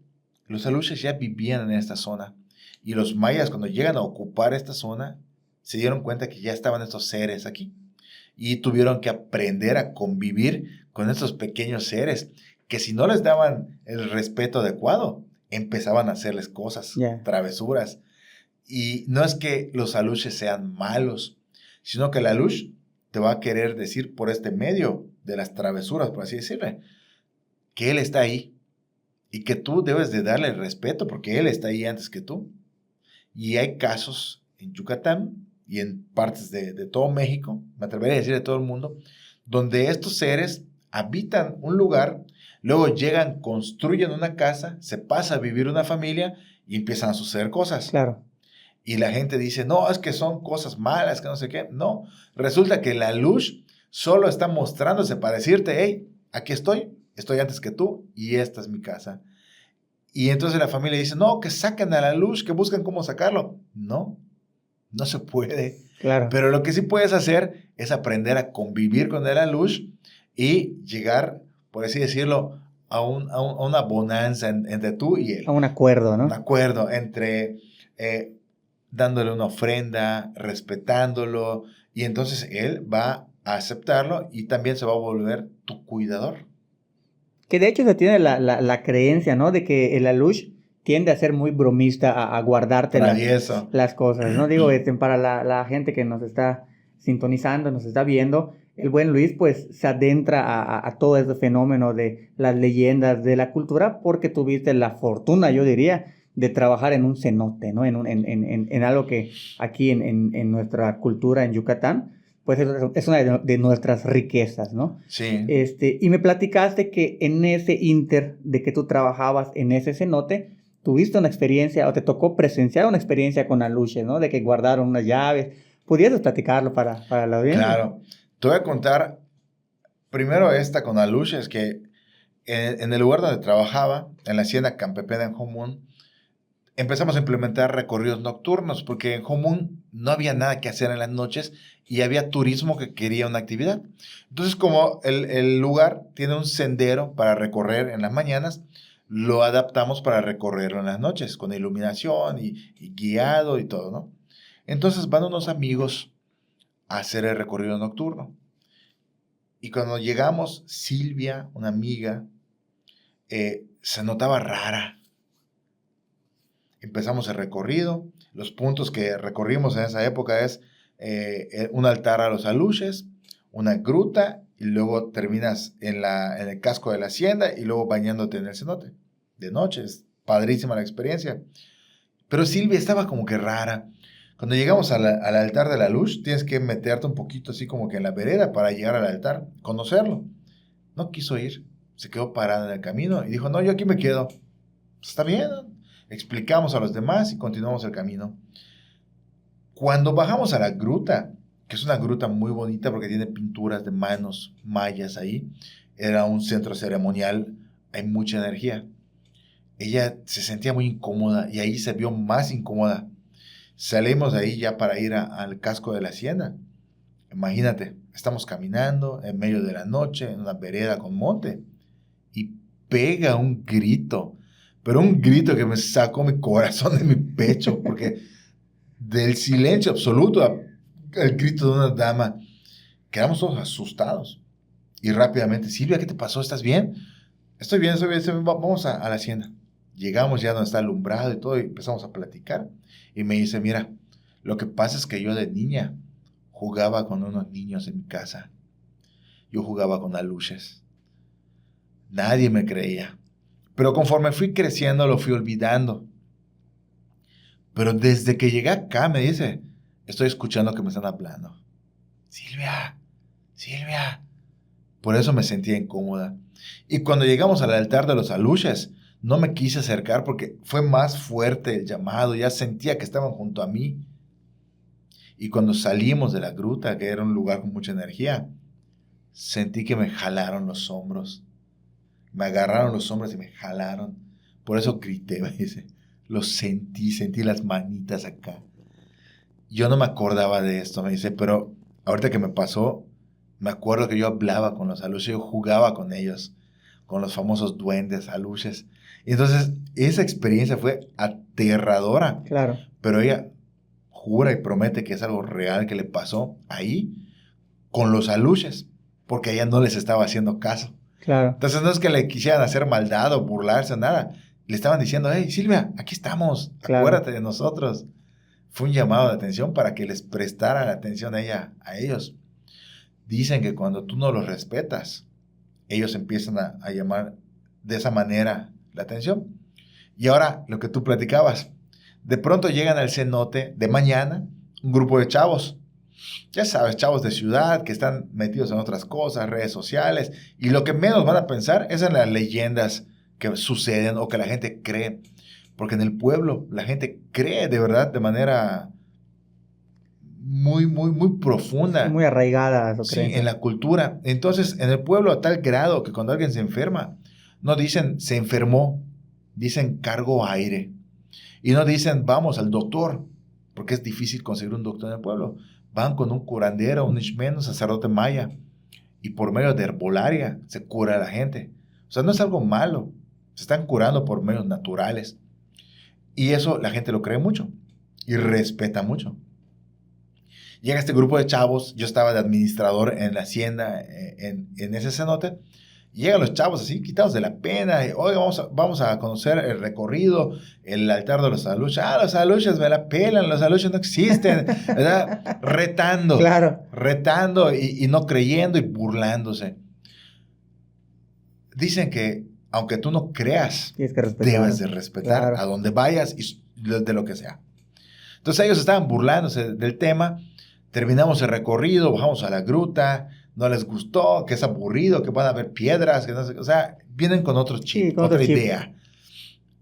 los aluches ya vivían en esta zona. Y los mayas cuando llegan a ocupar esta zona, se dieron cuenta que ya estaban estos seres aquí. Y tuvieron que aprender a convivir con estos pequeños seres, que si no les daban el respeto adecuado, empezaban a hacerles cosas, travesuras. Y no es que los aluches sean malos, sino que la luz te va a querer decir por este medio de las travesuras, por así decirle, que él está ahí y que tú debes de darle el respeto porque él está ahí antes que tú. Y hay casos en Yucatán y en partes de todo México, me atrevería a decir de todo el mundo, donde estos seres habitan un lugar, luego llegan, construyen una casa, se pasa a vivir una familia y empiezan a suceder cosas. Claro. Y la gente dice, no, es que son cosas malas, que no sé qué. No, resulta que la luz solo está mostrándose para decirte, hey, aquí estoy antes que tú y esta es mi casa. Y entonces la familia dice, no, que saquen a la luz, que busquen cómo sacarlo. No, no se puede. Claro. Pero lo que sí puedes hacer es aprender a convivir con la luz y llegar, por así decirlo, a una bonanza entre tú y él. A un acuerdo, ¿no? Un acuerdo entre dándole una ofrenda, respetándolo, y entonces él va a aceptarlo y también se va a volver tu cuidador. Que de hecho se tiene la creencia, ¿no? De que el Alush tiende a ser muy bromista, a guardarte las cosas, ¿no? Digo, para la gente que nos está sintonizando, nos está viendo, el buen Luis pues se adentra a todo ese fenómeno de las leyendas, de la cultura, porque tuviste la fortuna, yo diría, de trabajar en un cenote, ¿no? En algo que aquí en nuestra cultura en Yucatán, pues es una de nuestras riquezas, ¿no? Sí. Y me platicaste que en ese inter de que tú trabajabas en ese cenote, tuviste una experiencia o te tocó presenciar una experiencia con aluches, ¿no? De que guardaron unas llaves. ¿Pudieras platicarlo para la audiencia? Claro. Te voy a contar primero esta con aluches, que en el lugar donde trabajaba, en la hacienda Campepena en Jomún, empezamos a implementar recorridos nocturnos, porque en Jomún no había nada que hacer en las noches y había turismo que quería una actividad. Entonces, como el lugar tiene un sendero para recorrer en las mañanas, lo adaptamos para recorrerlo en las noches, con iluminación y guiado y todo, ¿no? Entonces van unos amigos a hacer el recorrido nocturno. Y cuando llegamos, Silvia, una amiga, se notaba rara. Empezamos el recorrido. Los puntos que recorrimos en esa época es un altar a los aluches, una gruta, y luego terminas en el casco de la hacienda y luego bañándote en el cenote. De noche, es padrísima la experiencia. Pero Silvia estaba como que rara. Cuando llegamos al altar de la luz, tienes que meterte un poquito así como que en la vereda para llegar al altar, conocerlo. No quiso ir, se quedó parada en el camino y dijo, no, yo aquí me quedo. Está bien, ¿no? Explicamos a los demás y continuamos el camino. Cuando bajamos a la gruta, que es una gruta muy bonita porque tiene pinturas de manos mayas ahí, era un centro ceremonial, hay mucha energía. Ella se sentía muy incómoda y ahí se vio más incómoda. Salimos de ahí ya para ir al casco de la hacienda. Imagínate, estamos caminando en medio de la noche en una vereda con monte y pega un grito, pero un grito que me sacó mi corazón de mi pecho, porque del silencio absoluto al grito de una dama, quedamos todos asustados. Y rápidamente, Silvia, ¿qué te pasó? ¿Estás bien? Estoy bien, vamos a la hacienda. Llegamos ya donde está alumbrado y todo y empezamos a platicar. Y me dice, mira, lo que pasa es que yo de niña jugaba con unos niños en mi casa. Yo jugaba con aluches. Nadie me creía. Pero conforme fui creciendo lo fui olvidando. Pero desde que llegué acá, me dice, estoy escuchando que me están hablando. Silvia, Silvia. Por eso me sentía incómoda. Y cuando llegamos al altar de los aluches, no me quise acercar porque fue más fuerte el llamado. Ya sentía que estaban junto a mí. Y cuando salimos de la gruta, que era un lugar con mucha energía, sentí que me jalaron los hombros. Me agarraron los hombros y me jalaron. Por eso grité, me dice. Lo sentí las manitas acá. Yo no me acordaba de esto, me dice, pero ahorita que me pasó, me acuerdo que yo hablaba con los aluches, yo jugaba con ellos, con los famosos duendes, aluches. Y entonces, esa experiencia fue aterradora. Claro. Pero ella jura y promete que es algo real que le pasó ahí con los aluches, porque ella no les estaba haciendo caso. Claro. Entonces no es que le quisieran hacer maldad o burlarse o nada. Le estaban diciendo, hey, Silvia, aquí estamos, Claro. acuérdate de nosotros. Fue un llamado de atención para que les prestaran atención a ellos. Dicen que cuando tú no los respetas, ellos empiezan a llamar de esa manera la atención. Y ahora, lo que tú platicabas, de pronto llegan al cenote de mañana un grupo de chavos Ya sabes, chavos de ciudad que están metidos en otras cosas, redes sociales, y lo que menos van a pensar es en las leyendas que suceden o que la gente cree. Porque en el pueblo la gente cree de verdad de manera muy, muy, muy Sí, profunda. muy arraigada a su Sí, en creencia. la cultura. Entonces, en el pueblo a tal grado que cuando alguien se enferma, no dicen se enfermó, dicen cargo aire. Y no dicen vamos al doctor, porque es difícil conseguir un doctor en el pueblo. Van con un curandero, un ishmeno, un sacerdote maya, y por medio de herbolaria se cura a la gente. O sea, no es algo malo. Se están curando por medios naturales. Y eso la gente lo cree mucho y respeta mucho. Llega este grupo de chavos, yo estaba de administrador en la hacienda, en ese cenote, y llegan los chavos así, quitados de la pena, y, oye, vamos a conocer el recorrido, el altar de los aluches. Ah, los aluches me la pelan, los aluches no existen, ¿verdad? Claro. Retando y no creyendo y burlándose. Dicen que aunque tú no creas, Tienes que debes respetar. de respetar Claro. a donde vayas y de lo que sea. Entonces ellos estaban burlándose del tema. Terminamos el recorrido, bajamos a la gruta, no les gustó, que es aburrido, que van a haber piedras, que no sé, o sea, vienen con otro Sí, chip, con otro otra chip. idea.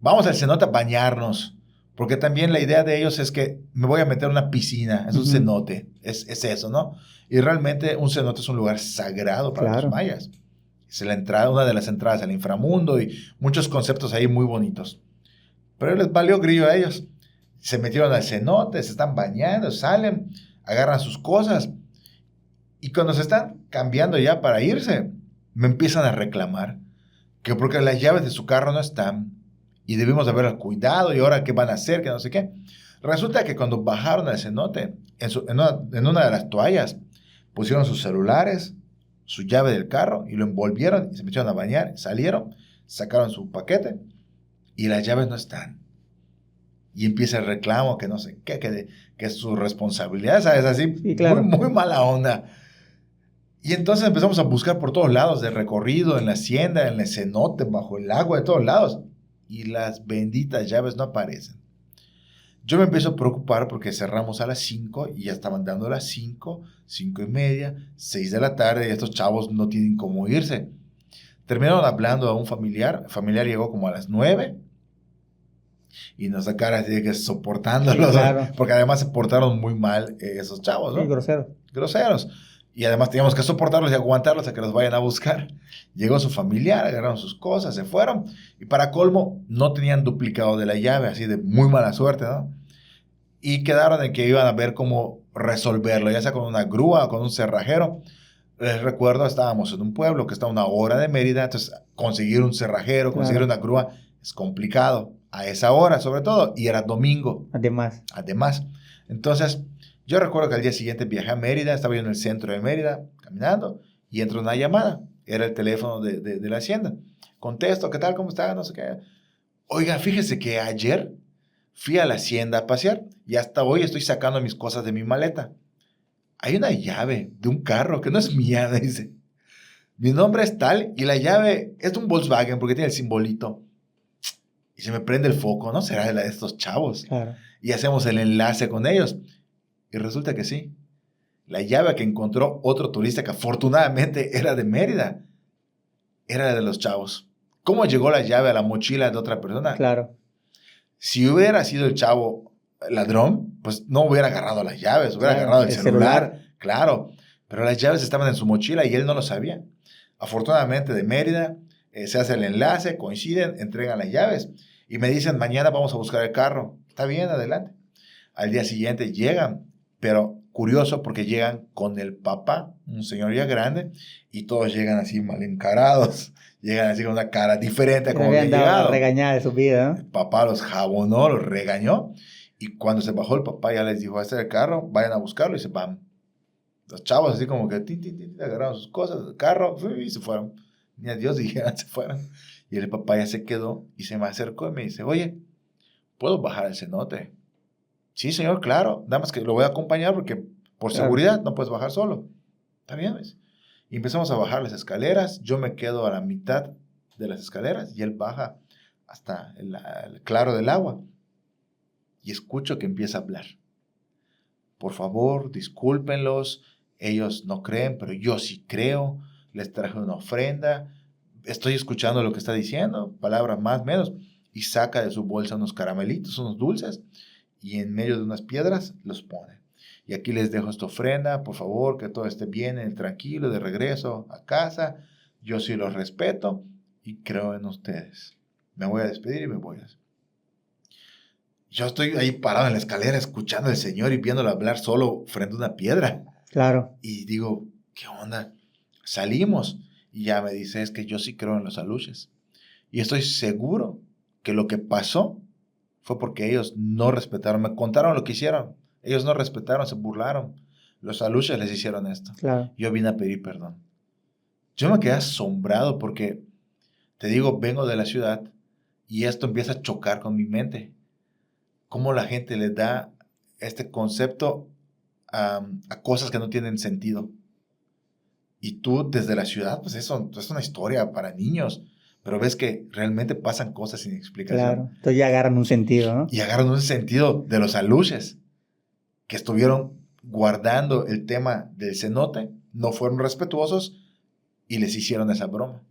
Vamos al cenote a bañarnos, porque también la idea de ellos es que me voy a meter a una piscina, es un cenote, es eso, ¿no? Y realmente un cenote es un lugar sagrado para los Claro. mayas. Es la entrada, una de las entradas al inframundo y muchos conceptos ahí muy bonitos. Pero les valió grillo a ellos. Se metieron al cenote, se están bañando, salen, agarran sus cosas. Y cuando se están cambiando ya para irse, me empiezan a reclamar que porque las llaves de su carro no están y debimos haberlas cuidado y ahora qué van a hacer, que no sé qué. Resulta que cuando bajaron al cenote, en una de las toallas, pusieron sus celulares, su llave del carro y lo envolvieron y se metieron a bañar, salieron, sacaron su paquete y las llaves no están. Y empieza el reclamo, que no sé qué, que es su responsabilidad, ¿sabes? Así, Sí, muy, claro. muy mala onda. Y entonces empezamos a buscar por todos lados, de recorrido, en la hacienda, en el cenote, bajo el agua, de todos lados. Y las benditas llaves no aparecen. Yo me empiezo a preocupar porque cerramos a las 5 y ya estaban dando las 5, 5 y media, 6 de la tarde y estos chavos no tienen cómo irse. Terminaron hablando a un familiar, el familiar llegó como a las 9 y nos sacaron así de que Sí, soportándolos, claro. porque además se portaron muy mal esos chavos, Sí, ¿no? grosero. Groseros. Y además teníamos que soportarlos y aguantarlos a que los vayan a buscar. Llegó su familiar, agarraron sus cosas, se fueron. Y para colmo, no tenían duplicado de la llave, así de muy mala suerte, ¿no? Y quedaron en que iban a ver cómo resolverlo, ya sea con una grúa o con un cerrajero. Les recuerdo, estábamos en un pueblo que está a una hora de Mérida, entonces conseguir un cerrajero, conseguir Claro. una grúa es complicado a esa hora, sobre todo, y era domingo. Además. Entonces, yo recuerdo que al día siguiente viajé a Mérida, estaba yo en el centro de Mérida, caminando, y entró una llamada. Era el teléfono de la hacienda. Contesto, ¿qué tal? ¿Cómo está? No sé qué. Oiga, fíjese que ayer fui a la hacienda a pasear y hasta hoy estoy sacando mis cosas de mi maleta. Hay una llave de un carro que no es mía, me dice. Mi nombre es tal y la llave es de un Volkswagen porque tiene el simbolito. Y se me prende el foco, ¿no? Será de la de estos chavos. Claro. Y hacemos el enlace con ellos. Y resulta que sí. La llave que encontró otro turista que afortunadamente era de Mérida, era la de los chavos. ¿Cómo llegó la llave a la mochila de otra persona? Claro. Si hubiera sido el chavo ladrón, pues no hubiera agarrado las llaves, hubiera Claro. agarrado el El celular, celular. claro. Pero las llaves estaban en su mochila y él no lo sabía. Afortunadamente de Mérida, se hace el enlace, coinciden, entregan las llaves y me dicen, mañana vamos a buscar el carro. Está bien, adelante. Al día siguiente llegan, pero curioso porque llegan con el papá, un señor ya grande, y todos llegan así mal encarados, llegan así con una cara diferente a Que le como habían habían dado la llegado. regañada de su vida, El ¿no? papá los jabonó, los regañó, y cuando se bajó el papá ya les dijo, este es el carro, vayan a buscarlo, y se van. Los chavos así como que tin, tin, tin, agarraron sus cosas, el carro, y se fueron. Ni a Dios dijeron, se fueron. Y el papá ya se quedó y se me acercó y me dice, oye, ¿puedo bajar al cenote? Sí, señor, claro. Nada más que lo voy a acompañar porque por Claro. seguridad no puedes bajar solo. Está bien, ¿ves? Y empezamos a bajar las escaleras. Yo me quedo a la mitad de las escaleras y él baja hasta el claro del agua. Y escucho que empieza a hablar. por favor, discúlpenlos, ellos no creen, pero yo sí creo, les traje una ofrenda, estoy escuchando lo que está diciendo, palabras más, menos, y saca de su bolsa unos caramelitos, unos dulces, y en medio de unas piedras los pone. Y aquí les dejo esta ofrenda, por favor, que todo esté bien, tranquilo, de regreso a casa. Yo sí los respeto y creo en ustedes. Me voy a despedir y me voy a... Yo estoy ahí parado en la escalera escuchando al Señor y viéndolo hablar solo frente a una piedra. Claro. Y digo, ¿qué onda? Salimos y ya me dice, es que yo sí creo en los aluches. Y estoy seguro que lo que pasó fue porque ellos no respetaron, me contaron lo que hicieron. Ellos no respetaron, se burlaron. Los aluches les hicieron esto. Claro. Yo vine a pedir perdón. Yo me quedé asombrado porque, te digo, vengo de la ciudad y esto empieza a chocar con mi mente. Cómo la gente le da este concepto a cosas que no tienen sentido. Y tú desde la ciudad, pues eso es una historia para niños, pero ves que realmente pasan cosas sin explicación. Claro, entonces ya agarran un sentido, ¿no? Y agarran un sentido de los aluches, que estuvieron guardando el tema del cenote, no fueron respetuosos y les hicieron esa broma,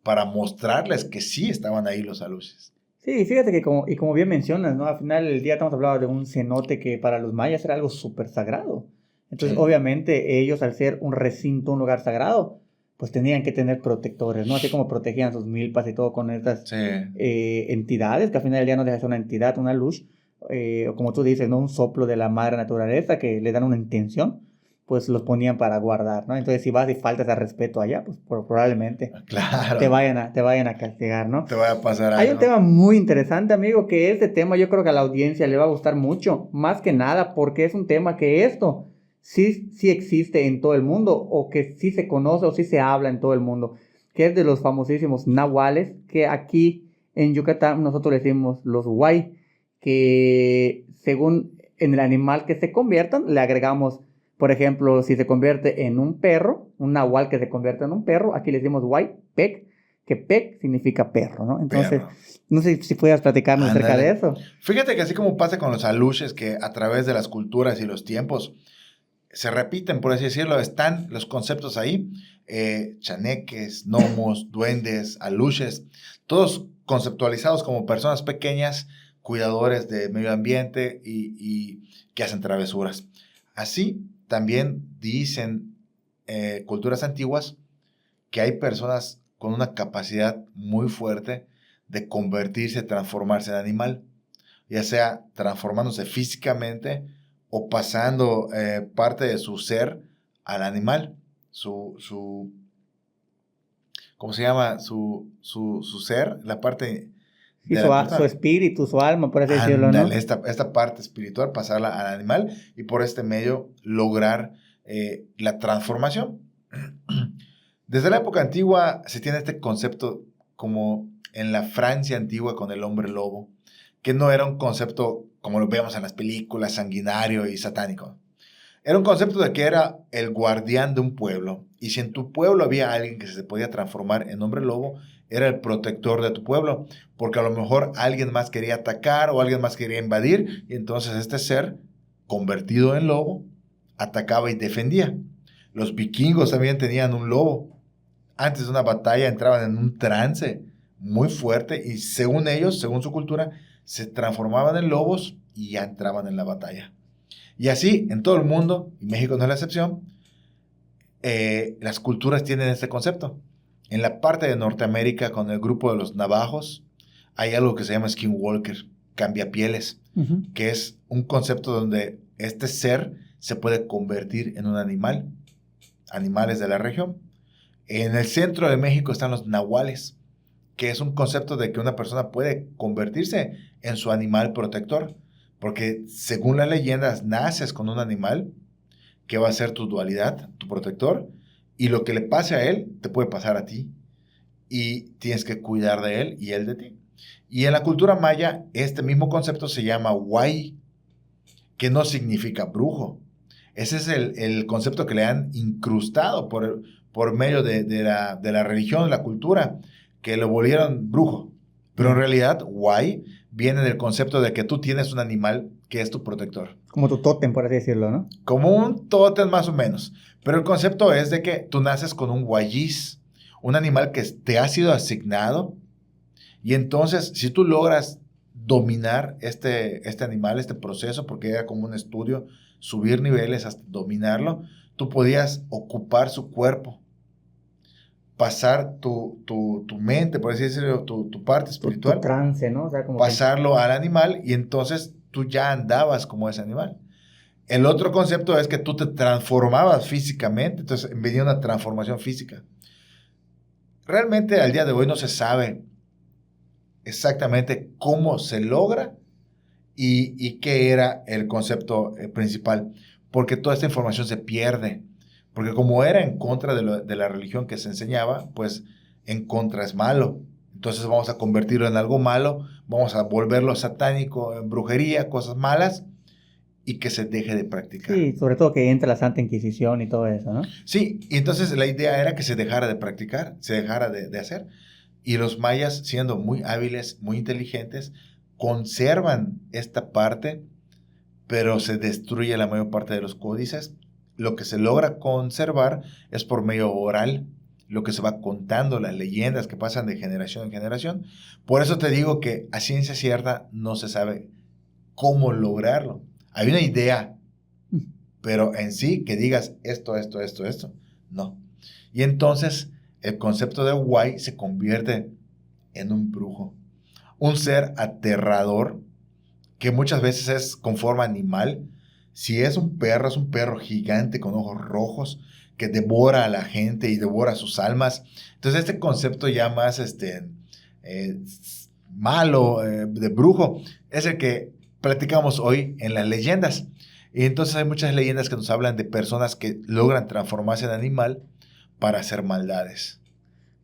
para mostrarles que sí estaban ahí los aluches. Sí, fíjate que como bien mencionas, ¿no? Al final del día estamos hablando de un cenote que para los mayas era algo súper sagrado. Entonces, Sí. Obviamente, ellos al ser un recinto, un lugar sagrado, pues tenían que tener protectores, ¿no? Así como protegían sus milpas y todo con estas Sí. entidades, que al final del día no deja de ser una entidad, una luz, o como tú dices, ¿no? Un soplo de la madre naturaleza que le dan una intención, pues los ponían para guardar, ¿no? Entonces, si vas y faltas al respeto allá, pues probablemente Claro. te vayan a castigar, ¿no? Te va a pasar Hay un algo. tema muy interesante, amigo, que este tema yo creo que a la audiencia le va a gustar mucho, más que nada porque es un tema que esto sí existe en todo el mundo, o que sí se conoce o sí se habla en todo el mundo, que es de los famosísimos nahuales, que aquí en Yucatán nosotros le decimos los huay, que según en el animal que se conviertan, le agregamos, por ejemplo, si se convierte en un perro, un nahual que se convierte en un perro, aquí le decimos huay, pec, que pec significa perro, ¿no? Entonces, Perro. no sé si puedas platicarnos acerca Ándale. de eso. Fíjate que así como pasa con los aluches, que a través de las culturas y los tiempos se repiten, por así decirlo, están los conceptos ahí, chaneques, gnomos, duendes, aluches, todos conceptualizados como personas pequeñas, cuidadores del medio ambiente y que hacen travesuras. Así también dicen culturas antiguas que hay personas con una capacidad muy fuerte de convertirse, transformarse en animal, ya sea transformándose físicamente o pasando parte de su ser al animal, ¿cómo se llama? Su ser, la parte Sí, de la su persona. espíritu, su alma, por así decirlo, ¿no? Ándale, esta parte espiritual, pasarla al animal y por este medio lograr la transformación. Desde la época antigua se tiene este concepto como en la Francia antigua con el hombre lobo, que no era un concepto como lo vemos en las películas, sanguinario y satánico. Era un concepto de que era el guardián de un pueblo. Y si en tu pueblo había alguien que se podía transformar en hombre lobo, era el protector de tu pueblo. Porque a lo mejor alguien más quería atacar o alguien más quería invadir. Y entonces este ser, convertido en lobo, atacaba y defendía. Los vikingos también tenían un lobo. Antes de una batalla entraban en un trance muy fuerte y según ellos, según su cultura, se transformaban en lobos y ya entraban en la batalla. Y así, en todo el mundo, y México no es la excepción, las culturas tienen este concepto. En la parte de Norteamérica, con el grupo de los navajos, hay algo que se llama skinwalker, cambiapieles, que es un concepto donde este ser se puede convertir en un animal, animales de la región. En el centro de México están los nahuales, que es un concepto de que una persona puede convertirse en su animal protector. Porque según las leyendas, naces con un animal que va a ser tu dualidad, tu protector, y lo que le pase a él, te puede pasar a ti. Y tienes que cuidar de él y él de ti. Y en la cultura maya, este mismo concepto se llama huay, que no significa brujo. Ese es el concepto que le han incrustado por medio de la religión, la cultura, que lo volvieron brujo. Pero en realidad, huay viene del concepto de que tú tienes un animal que es tu protector. Como tu tótem, por así decirlo, ¿no? Como un tótem más o menos. Pero el concepto es de que tú naces con un guayís, un animal que te ha sido asignado. Y entonces, si tú logras dominar este animal, este proceso, porque era como un estudio, subir niveles hasta dominarlo, tú podías ocupar su cuerpo, pasar tu mente, por así decirlo, tu parte espiritual, Tu trance, ¿no? O sea, como pasarlo al animal y entonces tú ya andabas como ese animal. El otro concepto es que tú te transformabas físicamente, entonces venía una transformación física. Realmente al día de hoy no se sabe exactamente cómo se logra y qué era el concepto principal, porque toda esta información se pierde, porque como era en contra de la religión que se enseñaba, pues en contra es malo, entonces vamos a convertirlo en algo malo, vamos a volverlo satánico, en brujería, cosas malas, y que se deje de practicar. sí, sobre todo que entra la Santa Inquisición y todo eso, ¿no? Sí, y entonces la idea era que se dejara de practicar, se dejara de hacer. Y los mayas, siendo muy hábiles, muy inteligentes, conservan esta parte, pero se destruye la mayor parte de los códices. Lo que se logra conservar es por medio oral, lo que se va contando, las leyendas que pasan de generación en generación. Por eso te digo que a ciencia cierta no se sabe cómo lograrlo. Hay una idea, pero en sí que digas esto, no. Y entonces el concepto de Wai se convierte en un brujo, un ser aterrador que muchas veces es con forma animal. Si es un perro gigante con ojos rojos que devora a la gente y devora sus almas. Entonces este concepto ya más eh, malo, de brujo, es el que platicamos hoy en las leyendas. Y entonces hay muchas leyendas que nos hablan de personas que logran transformarse en animal para hacer maldades.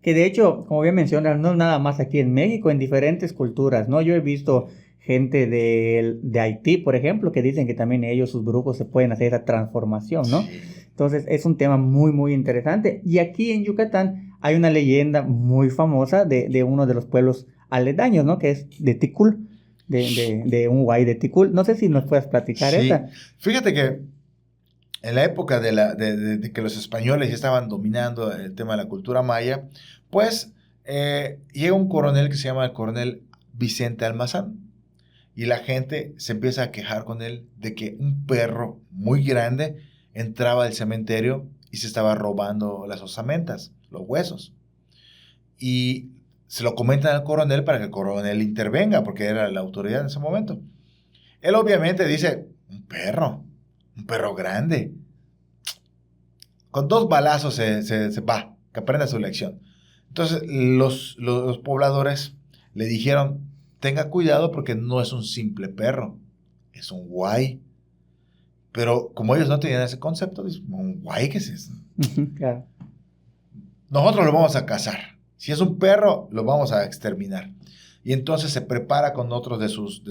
Que de hecho, como bien mencionas, no nada más aquí en México, en diferentes culturas, ¿no? Yo he visto gente de Haití, por ejemplo, que dicen que también ellos, sus brujos, se pueden hacer esa transformación, ¿no? Sí. Entonces, es un tema muy, muy interesante. Y aquí en Yucatán hay una leyenda muy famosa de uno de los pueblos aledaños, ¿no? Que es de Ticul, de un guay de Ticul. No sé si nos puedes platicar Sí, esa. fíjate que en la época de que los españoles ya estaban dominando el tema de la cultura maya, pues llega un coronel que se llama el coronel Vicente Almazán. Y la gente se empieza a quejar con él de que un perro muy grande entraba al cementerio y se estaba robando las osamentas, los huesos. Y se lo comentan al coronel para que el coronel intervenga, porque era la autoridad en ese momento. Él obviamente dice, un perro grande. Con 2 balazos se va, que aprenda su lección. Entonces los pobladores le dijeron, tenga cuidado porque no es un simple perro, es un guay. Pero como ellos no tenían ese concepto, dicen, ¿un guay qué es eso? Claro. Nosotros lo vamos a cazar. Si es un perro, lo vamos a exterminar. Y entonces se prepara con otros de sus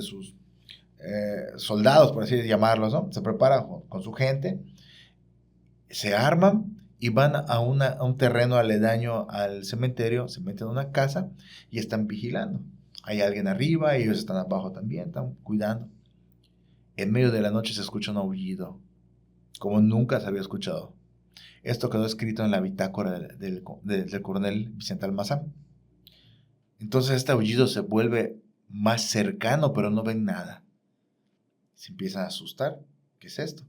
soldados, por así llamarlos, ¿no? Se prepara con su gente, se arman y van a un terreno aledaño al cementerio, se meten en una casa y están vigilando. Hay alguien arriba y ellos están abajo también, están cuidando. En medio de la noche se escucha un aullido, como nunca se había escuchado. Esto quedó escrito en la bitácora del coronel Vicente Almazán. Entonces este aullido se vuelve más cercano, pero no ven nada. Se empiezan a asustar. ¿Qué es esto?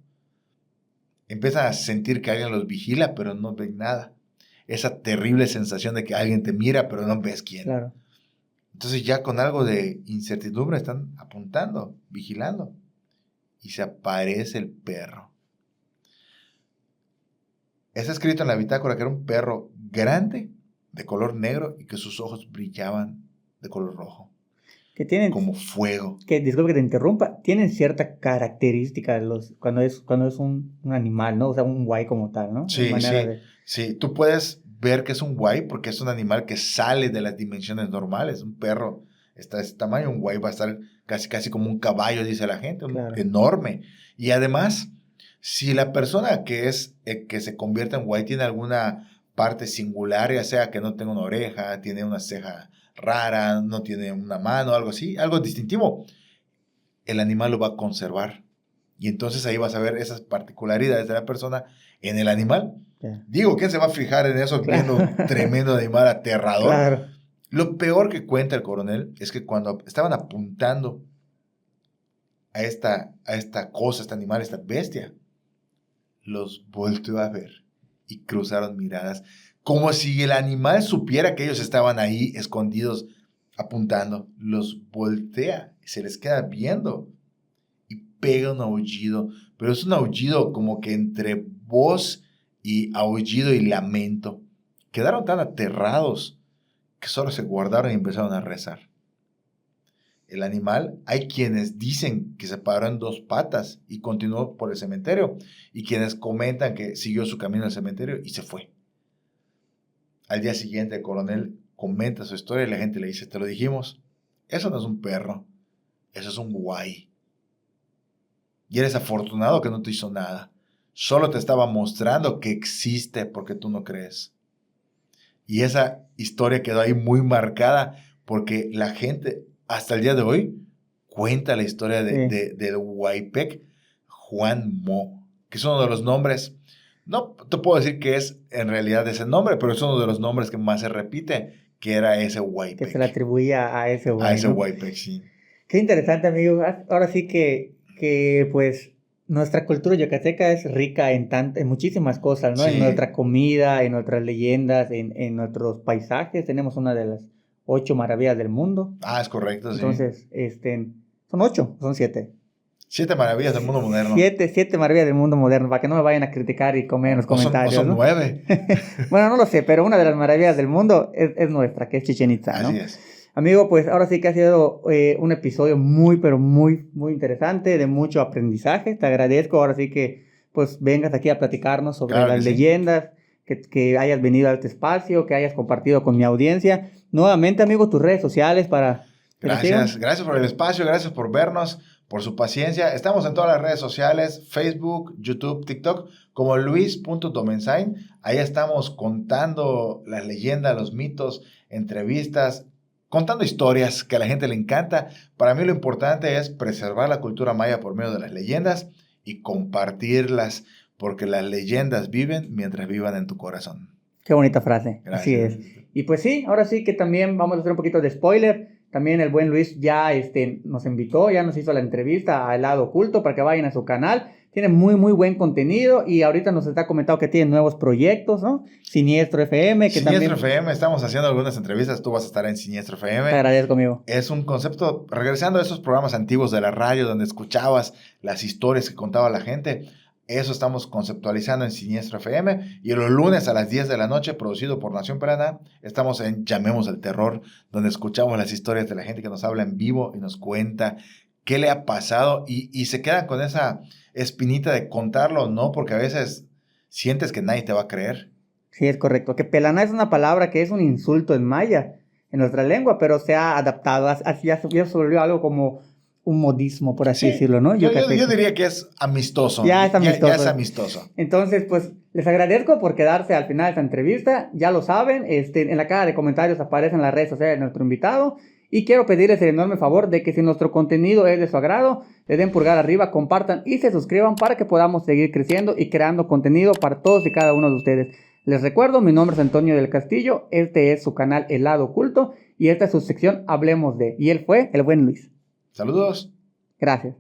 Empiezan a sentir que alguien los vigila, pero no ven nada. Esa terrible sensación de que alguien te mira, pero no ves quién. Claro. Entonces ya con algo de incertidumbre están apuntando, vigilando. Y se aparece el perro. Está escrito en la bitácora que era un perro grande, de color negro, y que sus ojos brillaban de color rojo, Que tienen, como fuego. que disculpe que te interrumpa, tienen cierta característica cuando es un animal, ¿no? O sea, un guay como tal, ¿no? De Sí, manera sí, de... sí. Tú puedes ver que es un guay porque es un animal que sale de las dimensiones normales. Un perro está de ese tamaño, un guay va a estar casi, casi como un caballo, dice la gente, Claro. enorme. Y además, si la persona que se convierte en guay tiene alguna parte singular, ya sea que no tenga una oreja, tiene una ceja rara, no tiene una mano, algo así, algo distintivo, el animal lo va a conservar. Y entonces ahí vas a ver esas particularidades de la persona en el animal. Yeah. Digo, ¿quién se va a fijar en eso viendo un tremendo animal aterrador? Claro. Lo peor que cuenta el coronel es que cuando estaban apuntando a esta cosa, este animal, esta bestia, los volteó a ver y cruzaron miradas, como si el animal supiera que ellos estaban ahí escondidos apuntando. Los voltea, se les queda viendo y pega un aullido, pero es un aullido como que entre voz y aullido y lamento. Quedaron tan aterrados que solo se guardaron y empezaron a rezar. El animal, hay quienes dicen que se paró en 2 patas y continuó por el cementerio, y quienes comentan que siguió su camino al cementerio y se fue. Al día siguiente el coronel comenta su historia y la gente le dice, te lo dijimos, eso no es un perro, eso es un guay. Y eres afortunado que no te hizo nada, solo te estaba mostrando que existe porque tú no crees. Y esa historia quedó ahí muy marcada porque la gente hasta el día de hoy cuenta la historia del Huaypec Juan Mo, que es uno de los nombres, no te puedo decir que es en realidad ese nombre, pero es uno de los nombres que más se repite, que era ese Huaypec. Que se le atribuía a ese Huaypec. A ese Huaypec, sí. Qué interesante, amigo. Ahora sí que pues nuestra cultura yucateca es rica en muchísimas cosas, ¿no? Sí. En nuestra comida, en nuestras leyendas, en nuestros paisajes. Tenemos una de las 8 maravillas del mundo. Ah, es correcto, sí. Entonces, ¿son 8 o son 7? 7 maravillas del mundo moderno. 7 maravillas del mundo moderno, para que no me vayan a criticar y comer en los comentarios. O son 9. Bueno, no lo sé, pero una de las maravillas del mundo es nuestra, que es Chichén Itzá, ¿no? Así es. Amigo, pues ahora sí que ha sido un episodio muy, pero muy, muy interesante, de mucho aprendizaje. Te agradezco ahora sí que pues vengas aquí a platicarnos sobre las leyendas, que hayas venido a este espacio, que hayas compartido con mi audiencia. Nuevamente, amigo, tus redes sociales para... Gracias por el espacio, gracias por vernos, por su paciencia. Estamos en todas las redes sociales, Facebook, YouTube, TikTok, como Luis.Domensain. Ahí estamos contando las leyendas, los mitos, entrevistas, contando historias que a la gente le encanta. Para mí lo importante es preservar la cultura maya por medio de las leyendas y compartirlas, porque las leyendas viven mientras vivan en tu corazón. Qué bonita frase. Gracias. Así es. Y pues sí, ahora sí que también vamos a hacer un poquito de spoiler. También el buen Luis ya nos invitó, ya nos hizo la entrevista a El Lado Oculto para que vayan a su canal. Tiene muy, muy buen contenido y ahorita nos está comentando que tiene nuevos proyectos, ¿no? Siniestro FM. Siniestro FM, estamos haciendo algunas entrevistas, tú vas a estar en Siniestro FM. Te agradezco, amigo. Es un concepto, regresando a esos programas antiguos de la radio donde escuchabas las historias que contaba la gente. Eso estamos conceptualizando en Siniestro FM, y los lunes a las 10 de la noche, producido por Nación Perana, estamos en Llamemos al Terror, donde escuchamos las historias de la gente que nos habla en vivo y nos cuenta qué le ha pasado, y se quedan con esa espinita de contarlo, ¿no? Porque a veces sientes que nadie te va a creer. Sí, es correcto. Que pelaná es una palabra que es un insulto en maya, en nuestra lengua, pero se ha adaptado, así ya se volvió algo como un modismo, por así decirlo, ¿no? Yo diría que es amistoso. Ya es amistoso. Ya es amistoso. Entonces, pues, les agradezco por quedarse al final de esta entrevista. Ya lo saben, en la caja de comentarios aparecen las redes sociales de nuestro invitado. Y quiero pedirles el enorme favor de que si nuestro contenido es de su agrado, le den pulgar arriba, compartan y se suscriban para que podamos seguir creciendo y creando contenido para todos y cada uno de ustedes. Les recuerdo, mi nombre es Antonio del Castillo, este es su canal El Lado Oculto y esta es su sección Hablemos de. Y él fue el buen Luis. Saludos. Gracias.